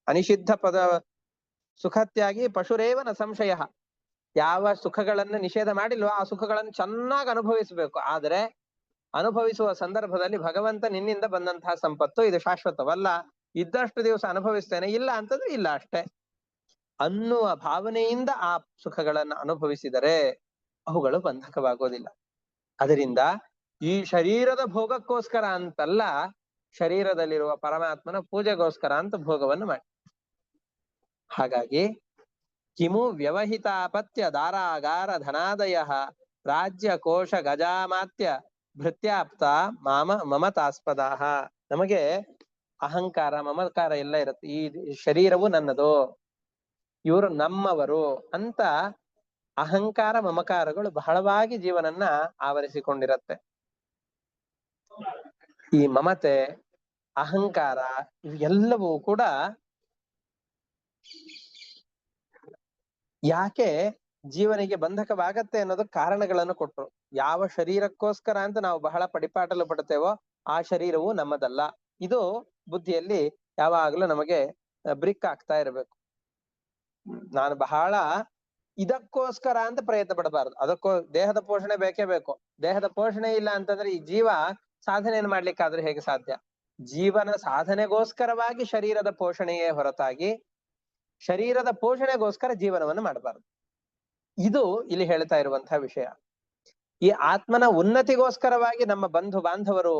ಅನಿಷಿದ್ಧ ಪದ ಸುಖತ್ಯಾಗಿ ಪಶುರೇವನ ಸಂಶಯ. ಯಾವ ಸುಖಗಳನ್ನು ನಿಷೇಧ ಮಾಡಿಲ್ವೋ ಆ ಸುಖಗಳನ್ನು ಚೆನ್ನಾಗಿ ಅನುಭವಿಸ್ಬೇಕು. ಆದ್ರೆ ಅನುಭವಿಸುವ ಸಂದರ್ಭದಲ್ಲಿ ಭಗವಂತ ನಿನ್ನಿಂದ ಬಂದಂತಹ ಸಂಪತ್ತು ಇದು ಶಾಶ್ವತವಲ್ಲ, ಇದ್ದಷ್ಟು ದಿವಸ ಅನುಭವಿಸ್ತೇನೆ, ಇಲ್ಲ ಅಂತಂದ್ರೆ ಇಲ್ಲ ಅಷ್ಟೇ ಅನ್ನುವ ಭಾವನೆಯಿಂದ ಆ ಸುಖಗಳನ್ನು ಅನುಭವಿಸಿದರೆ ಅವುಗಳು ಬಂಧಕವಾಗೋದಿಲ್ಲ. ಅದರಿಂದ ಈ ಶರೀರದ ಭೋಗಕ್ಕೋಸ್ಕರ ಅಂತಲ್ಲ, ಶರೀರದಲ್ಲಿರುವ ಪರಮಾತ್ಮನ ಪೂಜೆಗೋಸ್ಕರ ಅಂತ ಭೋಗವನ್ನು ಮಾಡಿ. ಹಾಗಾಗಿ ಕಿಮು ವ್ಯವಹಿತಾಪತ್ಯ ದಾರಾಗಾರ ಧನಾದಯ ರಾಜ್ಯ ಕೋಶ ಗಜಾಮಾತ್ಯ ಭೃತ್ಯಾಪ್ತ ಮಮತಾಸ್ಪದಾಹ. ನಮಗೆ ಅಹಂಕಾರ ಮಮಕಾರ ಎಲ್ಲ ಇರುತ್ತೆ. ಈ ಶರೀರವು ನನ್ನದು, ಇವರು ನಮ್ಮವರು ಅಂತ ಅಹಂಕಾರ ಮಮಕಾರಗಳು ಬಹಳವಾಗಿ ಜೀವನನ್ನ ಆವರಿಸಿಕೊಂಡಿರತ್ತೆ. ಈ ಮಮತೆ ಅಹಂಕಾರ ಇವೆಲ್ಲವೂ ಕೂಡ ಯಾಕೆ ಜೀವನಿಗೆ ಬಂಧಕವಾಗತ್ತೆ ಅನ್ನೋದಕ್ಕೆ ಕಾರಣಗಳನ್ನು ಕೊಟ್ರು. ಯಾವ ಶರೀರಕ್ಕೋಸ್ಕರ ಅಂತ ನಾವು ಬಹಳ ಪಡಿಪಾಟಲು ಪಡ್ತೇವೋ ಆ ಶರೀರವು ನಮ್ಮದಲ್ಲ. ಇದು ಬುದ್ಧಿಯಲ್ಲಿ ಯಾವಾಗಲೂ ನಮಗೆ ಬ್ರಿಕ್ ಆಗ್ತಾ ಇರಬೇಕು. ನಾನು ಬಹಳ ಇದಕ್ಕೋಸ್ಕರ ಅಂತ ಪ್ರಯತ್ನ ಪಡಬಾರದು. ದೇಹದ ಪೋಷಣೆ ಬೇಕೇ ಬೇಕು. ದೇಹದ ಪೋಷಣೆ ಇಲ್ಲ ಅಂತಂದ್ರೆ ಈ ಜೀವ ಸಾಧನೆಯನ್ನು ಮಾಡ್ಲಿಕ್ಕಾದ್ರೆ ಹೇಗೆ ಸಾಧ್ಯ? ಜೀವನ ಸಾಧನೆಗೋಸ್ಕರವಾಗಿ ಶರೀರದ ಪೋಷಣೆಯೇ ಹೊರತಾಗಿ ಶರೀರದ ಪೋಷಣೆಗೋಸ್ಕರ ಜೀವನವನ್ನು ಮಾಡಬಾರದು. ಇದು ಇಲ್ಲಿ ಹೇಳ್ತಾ ಇರುವಂತಹ ವಿಷಯ. ಈ ಆತ್ಮನ ಉನ್ನತಿಗೋಸ್ಕರವಾಗಿ ನಮ್ಮ ಬಂಧು ಬಾಂಧವರು,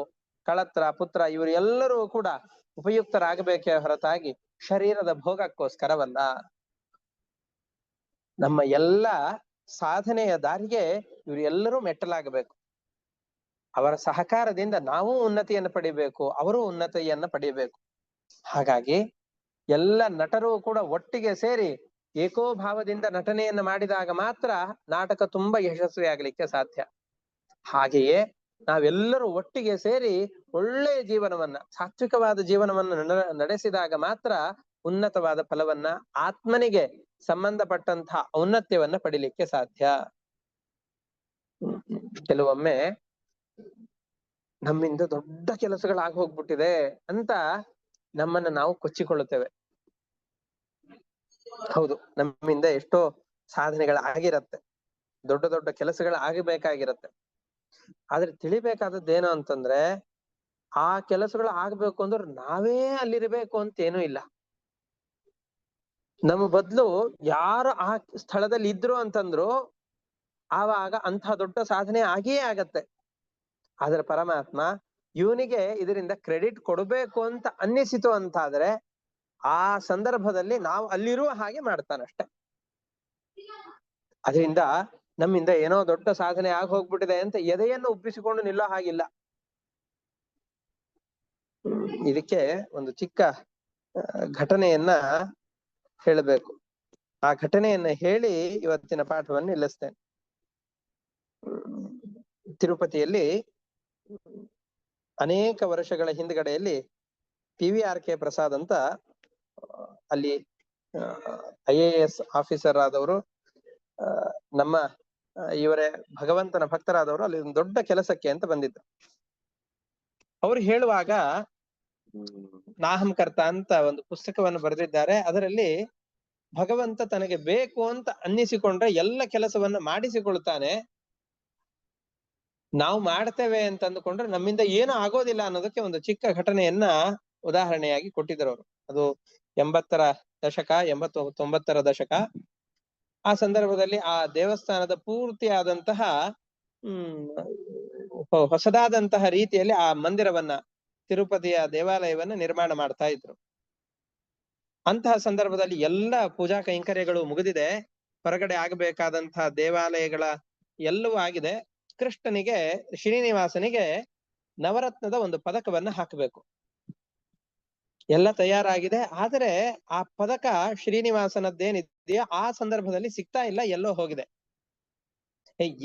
ಕಳತ್ರ ಪುತ್ರ ಇವರು ಎಲ್ಲರೂ ಕೂಡ ಉಪಯುಕ್ತರಾಗಬೇಕೇ ಹೊರತಾಗಿ ಶರೀರದ ಭೋಗಕ್ಕೋಸ್ಕರವಲ್ಲ. ನಮ್ಮ ಎಲ್ಲ ಸಾಧನೆಯ ದಾರಿಗೆ ಇವರು ಎಲ್ಲರೂ ಮೆಟ್ಟಲಾಗಬೇಕು. ಅವರ ಸಹಕಾರದಿಂದ ನಾವು ಉನ್ನತಿಯನ್ನು ಪಡಿಬೇಕು, ಅವರು ಉನ್ನತಿಯನ್ನ ಪಡಿಬೇಕು. ಹಾಗಾಗಿ ಎಲ್ಲ ನಟರು ಕೂಡ ಒಟ್ಟಿಗೆ ಸೇರಿ ಏಕೋಭಾವದಿಂದ ನಟನೆಯನ್ನ ಮಾಡಿದಾಗ ಮಾತ್ರ ನಾಟಕ ತುಂಬಾ ಯಶಸ್ವಿ ಆಗ್ಲಿಕ್ಕೆ ಸಾಧ್ಯ. ಹಾಗೆಯೇ ನಾವೆಲ್ಲರೂ ಒಟ್ಟಿಗೆ ಸೇರಿ ಒಳ್ಳೆಯ ಜೀವನವನ್ನ, ಸಾತ್ವಿಕವಾದ ಜೀವನವನ್ನ ನಡೆಸಿದಾಗ ಮಾತ್ರ ಉನ್ನತವಾದ ಫಲವನ್ನ, ಆತ್ಮನಿಗೆ ಸಂಬಂಧಪಟ್ಟಂತಹ ಔನ್ನತ್ಯವನ್ನ ಪಡಿಲಿಕ್ಕೆ ಸಾಧ್ಯ. ಕೆಲವೊಮ್ಮೆ ನಮ್ಮಿಂದ ದೊಡ್ಡ ಕೆಲಸಗಳಾಗಿ ಹೋಗ್ಬಿಟ್ಟಿದೆ ಅಂತ ನಮ್ಮನ್ನ ನಾವು ಕೊಚ್ಚಿಕೊಳ್ಳುತ್ತೇವೆ. ಹೌದು, ನಮ್ಮಿಂದ ಎಷ್ಟೋ ಸಾಧನೆಗಳಾಗಿರತ್ತೆ, ದೊಡ್ಡ ದೊಡ್ಡ ಕೆಲಸಗಳು ಆಗಬೇಕಾಗಿರತ್ತೆ. ಆದ್ರೆ ತಿಳಿಬೇಕಾದದ್ದೇನು ಅಂತಂದ್ರೆ, ಆ ಕೆಲಸಗಳು ಆಗ್ಬೇಕು ಅಂದ್ರೆ ನಾವೇ ಅಲ್ಲಿರ್ಬೇಕು ಅಂತೇನೂ ಇಲ್ಲ. ನಮ್ಮ ಬದ್ಲು ಯಾರು ಆ ಸ್ಥಳದಲ್ಲಿ ಇದ್ರು ಅಂತಂದ್ರು ಆವಾಗ ಅಂಥ ದೊಡ್ಡ ಸಾಧನೆ ಆಗಿಯೇ ಆಗತ್ತೆ. ಆದ್ರೆ ಪರಮಾತ್ಮ ಇವನಿಗೆ ಇದರಿಂದ ಕ್ರೆಡಿಟ್ ಕೊಡಬೇಕು ಅಂತ ಅನ್ನಿಸಿತು ಅಂತಾದ್ರೆ ಆ ಸಂದರ್ಭದಲ್ಲಿ ನಾವು ಅಲ್ಲಿರುವ ಹಾಗೆ ಮಾಡ್ತಾನಷ್ಟೆ. ಅದರಿಂದ ನಮ್ಮಿಂದ ಏನೋ ದೊಡ್ಡ ಸಾಧನೆ ಆಗಿ ಹೋಗ್ಬಿಟ್ಟಿದೆ ಅಂತ ಎದೆಯನ್ನು ಉಬ್ಬಿಸಿಕೊಂಡು ನಿಲ್ಲೋ ಹಾಗಿಲ್ಲ. ಇದಕ್ಕೆ ಒಂದು ಚಿಕ್ಕ ಘಟನೆಯನ್ನ ಹೇಳಬೇಕು. ಆ ಘಟನೆಯನ್ನ ಹೇಳಿ ಇವತ್ತಿನ ಪಾಠವನ್ನು ನಿಲ್ಲಿಸ್ತೇನೆ. ತಿರುಪತಿಯಲ್ಲಿ ಅನೇಕ ವರ್ಷಗಳ ಹಿಂದ್ಗಡೆಯಲ್ಲಿ PVRK ಪ್ರಸಾದ್ ಅಂತ ಅಲ್ಲಿ IAS ಆಫೀಸರ್ ಆದವರು, ನಮ್ಮ ಇವರೇ ಭಗವಂತನ ಭಕ್ತರಾದವರು ಅಲ್ಲಿ ಒಂದು ದೊಡ್ಡ ಕೆಲಸಕ್ಕೆ ಅಂತ ಬಂದಿದ್ರು. ಅವ್ರು ಹೇಳುವಾಗ ನಾಹಂಕರ್ತ ಅಂತ ಒಂದು ಪುಸ್ತಕವನ್ನು ಬರೆದಿದ್ದಾರೆ. ಅದರಲ್ಲಿ ಭಗವಂತ ತನಗೆ ಬೇಕು ಅಂತ ಅನ್ನಿಸಿಕೊಂಡ್ರೆ ಎಲ್ಲ ಕೆಲಸವನ್ನ ಮಾಡಿಸಿಕೊಳ್ತಾನೆ, ನಾವು ಮಾಡ್ತೇವೆ ಅಂತ ಅಂದುಕೊಂಡ್ರೆ ನಮ್ಮಿಂದ ಏನು ಆಗೋದಿಲ್ಲ ಅನ್ನೋದಕ್ಕೆ ಒಂದು ಚಿಕ್ಕ ಘಟನೆಯನ್ನ ಉದಾಹರಣೆಯಾಗಿ ಕೊಟ್ಟಿದ್ರು ಅವರು. ಅದು 80ರ ದಶಕ, 89ರ ದಶಕ. ಆ ಸಂದರ್ಭದಲ್ಲಿ ಆ ದೇವಸ್ಥಾನದ ಪೂರ್ತಿ ಆದಂತಹ ಹೊಸದಾದಂತಹ ರೀತಿಯಲ್ಲಿ ಆ ಮಂದಿರವನ್ನ, ತಿರುಪತಿಯ ದೇವಾಲಯವನ್ನ ನಿರ್ಮಾಣ ಮಾಡ್ತಾ ಇದ್ರು. ಅಂತಹ ಸಂದರ್ಭದಲ್ಲಿ ಎಲ್ಲ ಪೂಜಾ ಕೈಂಕರ್ಯಗಳು ಮುಗಿದಿದೆ, ಹೊರಗಡೆ ಆಗಬೇಕಾದಂತಹ ದೇವಾಲಯಗಳ ಎಲ್ಲವೂ ಆಗಿದೆ. ಕೃಷ್ಣನಿಗೆ, ಶ್ರೀನಿವಾಸನಿಗೆ ನವರತ್ನದ ಒಂದು ಪದಕವನ್ನ ಹಾಕಬೇಕು, ಎಲ್ಲ ತಯಾರಾಗಿದೆ. ಆದರೆ ಆ ಪದಕ ಶ್ರೀನಿವಾಸನದ್ದೇನಿದೆಯೋ ಆ ಸಂದರ್ಭದಲ್ಲಿ ಸಿಗ್ತಾ ಇಲ್ಲ, ಎಲ್ಲೋ ಹೋಗಿದೆ.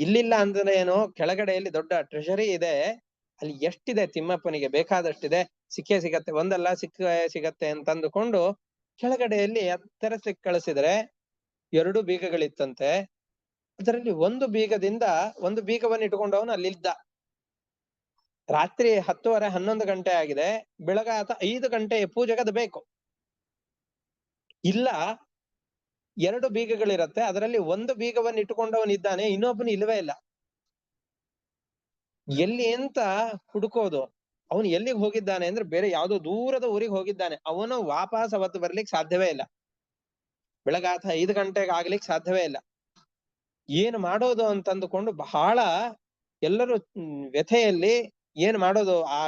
ಇಲ್ಲಿಲ್ಲ ಅಂದ್ರೆ ಏನೋ, ಕೆಳಗಡೆಯಲ್ಲಿ ದೊಡ್ಡ ಟ್ರೆಷರಿ ಇದೆ, ಅಲ್ಲಿ ಎಷ್ಟಿದೆ ತಿಮ್ಮಪ್ಪನಿಗೆ ಬೇಕಾದಷ್ಟಿದೆ, ಸಿಕ್ಕೇ ಸಿಗತ್ತೆ, ಒಂದಲ್ಲ ಸಿಗತ್ತೆ ಅಂತಂದುಕೊಂಡು ಕೆಳಗಡೆಯಲ್ಲಿ ತರಿಸ್ಲಿಕ್ಕೆ ಕಳಿಸಿದ್ರೆ 2 ಬೀಗಗಳಿತ್ತಂತೆ. ಅದರಲ್ಲಿ ಒಂದು ಬೀಗದಿಂದ ಒಂದು ಬೀಗವನ್ನು ಇಟ್ಕೊಂಡು ಅವನು ಅಲ್ಲಿದ್ದ. ರಾತ್ರಿ 10:30, 11 ಗಂಟೆ ಆಗಿದೆ, ಬೆಳಗಾತ 5 ಗಂಟೆಯ ಪೂಜೆಗೆ ಅದು ಬೇಕು. ಇಲ್ಲ, 2 ಬೀಗಗಳಿರತ್ತೆ, ಅದರಲ್ಲಿ ಒಂದು ಬೀಗವನ್ನು ಇಟ್ಟುಕೊಂಡವನಿದ್ದಾನೆ, ಇನ್ನೊಬ್ಬನು ಇಲ್ಲವೇ ಇಲ್ಲ. ಎಲ್ಲಿ ಅಂತ ಹುಡುಕೋದು? ಅವನು ಎಲ್ಲಿಗೆ ಹೋಗಿದ್ದಾನೆ ಅಂದ್ರೆ ಬೇರೆ ಯಾವ್ದೋ ದೂರದ ಊರಿಗೆ ಹೋಗಿದ್ದಾನೆ. ಅವನು ವಾಪಸ್ ಅವತ್ತು ಬರ್ಲಿಕ್ಕೆ ಸಾಧ್ಯವೇ ಇಲ್ಲ, ಬೆಳಗಾತ 5 ಗಂಟೆಗೆ ಆಗ್ಲಿಕ್ಕೆ ಸಾಧ್ಯವೇ ಇಲ್ಲ. ಏನು ಮಾಡೋದು ಅಂತಂದುಕೊಂಡು ಬಹಳ ಎಲ್ಲರೂ ವ್ಯಥೆಯಲ್ಲಿ ಏನ್ ಮಾಡೋದು? ಆ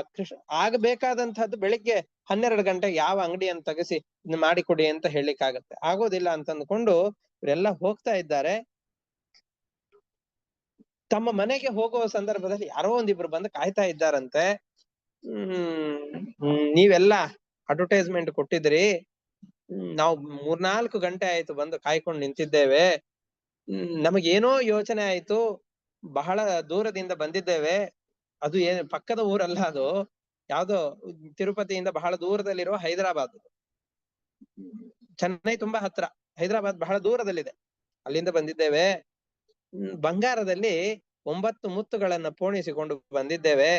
ಆಗಬೇಕಾದಂತಹದ್ದು ಬೆಳಿಗ್ಗೆ 12 ಗಂಟೆಗೆ ಯಾವ ಅಂಗಡಿಯನ್ನು ತೆಗೆಸಿ ಮಾಡಿಕೊಡಿ ಅಂತ ಹೇಳಲಿಕ್ಕಾಗತ್ತೆ? ಆಗೋದಿಲ್ಲ ಅಂತಂದ್ಕೊಂಡು ಇವರೆಲ್ಲ ಹೋಗ್ತಾ ಇದ್ದಾರೆ. ತಮ್ಮ ಮನೆಗೆ ಹೋಗುವ ಸಂದರ್ಭದಲ್ಲಿ ಯಾರೋ ಒಂದಿಬ್ರು ಬಂದು ಕಾಯ್ತಾ ಇದ್ದಾರಂತೆ. ನೀವೆಲ್ಲ ಅಡ್ವರ್ಟೈಸ್ಮೆಂಟ್ ಕೊಟ್ಟಿದ್ರಿ, ನಾವು 3-4 ಗಂಟೆ ಆಯ್ತು ಬಂದು ಕಾಯ್ಕೊಂಡು ನಿಂತಿದ್ದೇವೆ, ನಮಗೇನೋ ಯೋಚನೆ ಆಯ್ತು, ಬಹಳ ದೂರದಿಂದ ಬಂದಿದ್ದೇವೆ. ಅದು ಪಕ್ಕದ ಊರಲ್ಲ, ಅದು ಯಾವ್ದೋ ತಿರುಪತಿಯಿಂದ ಬಹಳ ದೂರದಲ್ಲಿರುವ ಹೈದರಾಬಾದ್. ಚೆನ್ನೈ ತುಂಬಾ ಹತ್ರ, ಹೈದರಾಬಾದ್ ಬಹಳ ದೂರದಲ್ಲಿದೆ, ಅಲ್ಲಿಂದ ಬಂದಿದ್ದೇವೆ. ಬಂಗಾರದಲ್ಲಿ 9 ಮುತ್ತುಗಳನ್ನ ಪೋಣಿಸಿಕೊಂಡು ಬಂದಿದ್ದೇವೆ,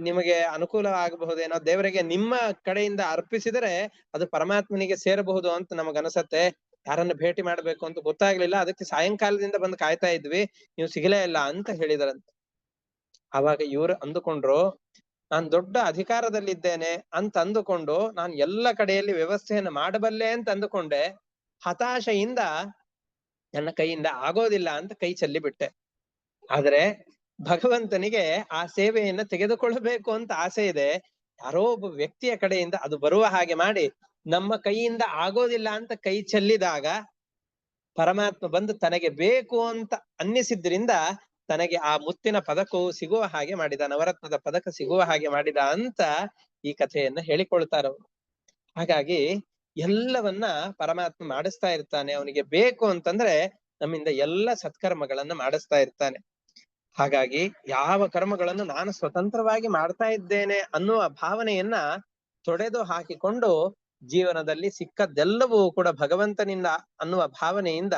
ನಿಮಗೆ ಅನುಕೂಲ ಆಗಬಹುದೇನೋ, ದೇವರಿಗೆ ನಿಮ್ಮ ಕಡೆಯಿಂದ ಅರ್ಪಿಸಿದರೆ ಅದು ಪರಮಾತ್ಮನಿಗೆ ಸೇರಬಹುದು ಅಂತ ನಮಗನ್ಸತ್ತೆ. ಯಾರನ್ನ ಭೇಟಿ ಮಾಡ್ಬೇಕು ಅಂತ ಗೊತ್ತಾಗ್ಲಿಲ್ಲ, ಅದಕ್ಕೆ ಸಾಯಂಕಾಲದಿಂದ ಬಂದು ಕಾಯ್ತಾ ಇದ್ವಿ, ನೀವು ಸಿಗಲೇ ಇಲ್ಲ ಅಂತ ಹೇಳಿದರಂತೆ. ಆವಾಗ ಇವರು ಅಂದುಕೊಂಡ್ರು, ನಾನ್ ದೊಡ್ಡ ಅಧಿಕಾರದಲ್ಲಿದ್ದೇನೆ ಅಂತ ಅಂದುಕೊಂಡು ನಾನು ಎಲ್ಲ ಕಡೆಯಲ್ಲಿ ವ್ಯವಸ್ಥೆಯನ್ನು ಮಾಡಬಲ್ಲೆ ಅಂತ ಅಂದುಕೊಂಡೆ. ಹತಾಶೆಯಿಂದ ನನ್ನ ಕೈಯಿಂದ ಆಗೋದಿಲ್ಲ ಅಂತ ಕೈ ಚೆಲ್ಲಿ ಬಿಟ್ಟೆ. ಆದ್ರೆ ಭಗವಂತನಿಗೆ ಆ ಸೇವೆಯನ್ನ ತೆಗೆದುಕೊಳ್ಳಬೇಕು ಅಂತ ಆಸೆ ಇದೆ. ಯಾರೋ ಒಬ್ಬ ವ್ಯಕ್ತಿಯ ಕಡೆಯಿಂದ ಅದು ಬರುವ ಹಾಗೆ ಮಾಡಿ ನಮ್ಮ ಕೈಯಿಂದ ಆಗೋದಿಲ್ಲ ಅಂತ ಕೈ ಚೆಲ್ಲಿದಾಗ ಪರಮಾತ್ಮ ಬಂದು ತನಗೆ ಬೇಕು ಅಂತ ಅನ್ನಿಸಿದ್ರಿಂದ ತನಗೆ ಆ ಮುತ್ತಿನ ಪದಕವು ಸಿಗುವ ಹಾಗೆ ಮಾಡಿದ, ನವರತ್ನದ ಪದಕ ಸಿಗುವ ಹಾಗೆ ಮಾಡಿದ ಅಂತ ಈ ಕಥೆಯನ್ನ ಹೇಳಿಕೊಳ್ತಾರವರು. ಹಾಗಾಗಿ ಎಲ್ಲವನ್ನ ಪರಮಾತ್ಮ ಮಾಡಿಸ್ತಾ ಇರ್ತಾನೆ. ಅವನಿಗೆ ಬೇಕು ಅಂತಂದ್ರೆ ನಮ್ಮಿಂದ ಎಲ್ಲ ಸತ್ಕರ್ಮಗಳನ್ನ ಮಾಡಿಸ್ತಾ ಇರ್ತಾನೆ. ಹಾಗಾಗಿ ಯಾವ ಕರ್ಮಗಳನ್ನು ನಾನು ಸ್ವತಂತ್ರವಾಗಿ ಮಾಡ್ತಾ ಇದ್ದೇನೆ ಅನ್ನುವ ಭಾವನೆಯನ್ನ ತೊಡೆದು ಹಾಕಿಕೊಂಡು ಜೀವನದಲ್ಲಿ ಸಿಕ್ಕದ್ದೆಲ್ಲವೂ ಕೂಡ ಭಗವಂತನಿಂದ ಅನ್ನುವ ಭಾವನೆಯಿಂದ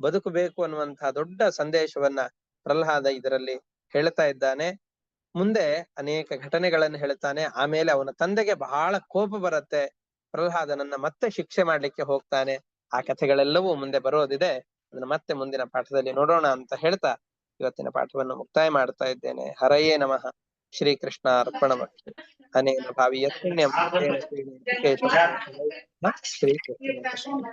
ಬದುಕಬೇಕು ಅನ್ನುವಂತಹ ದೊಡ್ಡ ಸಂದೇಶವನ್ನ ಪ್ರಹ್ಲಾದ ಇದರಲ್ಲಿ ಹೇಳ್ತಾ ಇದ್ದಾನೆ. ಮುಂದೆ ಅನೇಕ ಘಟನೆಗಳನ್ನು ಹೇಳ್ತಾನೆ. ಆಮೇಲೆ ಅವನ ತಂದೆಗೆ ಬಹಳ ಕೋಪ ಬರುತ್ತೆ. ಪ್ರಹ್ಲಾದನನ್ನ ಮತ್ತೆ ಶಿಕ್ಷೆ ಮಾಡ್ಲಿಕ್ಕೆ ಹೋಗ್ತಾನೆ. ಆ ಕಥೆಗಳೆಲ್ಲವೂ ಮುಂದೆ ಬರೋದಿದೆ. ಅದನ್ನ ಮತ್ತೆ ಮುಂದಿನ ಪಾಠದಲ್ಲಿ ನೋಡೋಣ ಅಂತ ಹೇಳ್ತಾ ಇವತ್ತಿನ ಪಾಠವನ್ನು ಮುಕ್ತಾಯ ಮಾಡ್ತಾ ಇದ್ದೇನೆ. ಹರಯೇ ನಮಃ. ಶ್ರೀಕೃಷ್ಣ ಅರ್ಪಣಮಸ್ತು. ಅನೇನ ಭಾವಿ ಯತ್ಪುಣ್ಯಂ ತೇನ ಶ್ರೀ ವೆಂಕಟೇಶ ಶ್ರೀಕೃಷ್ಣ.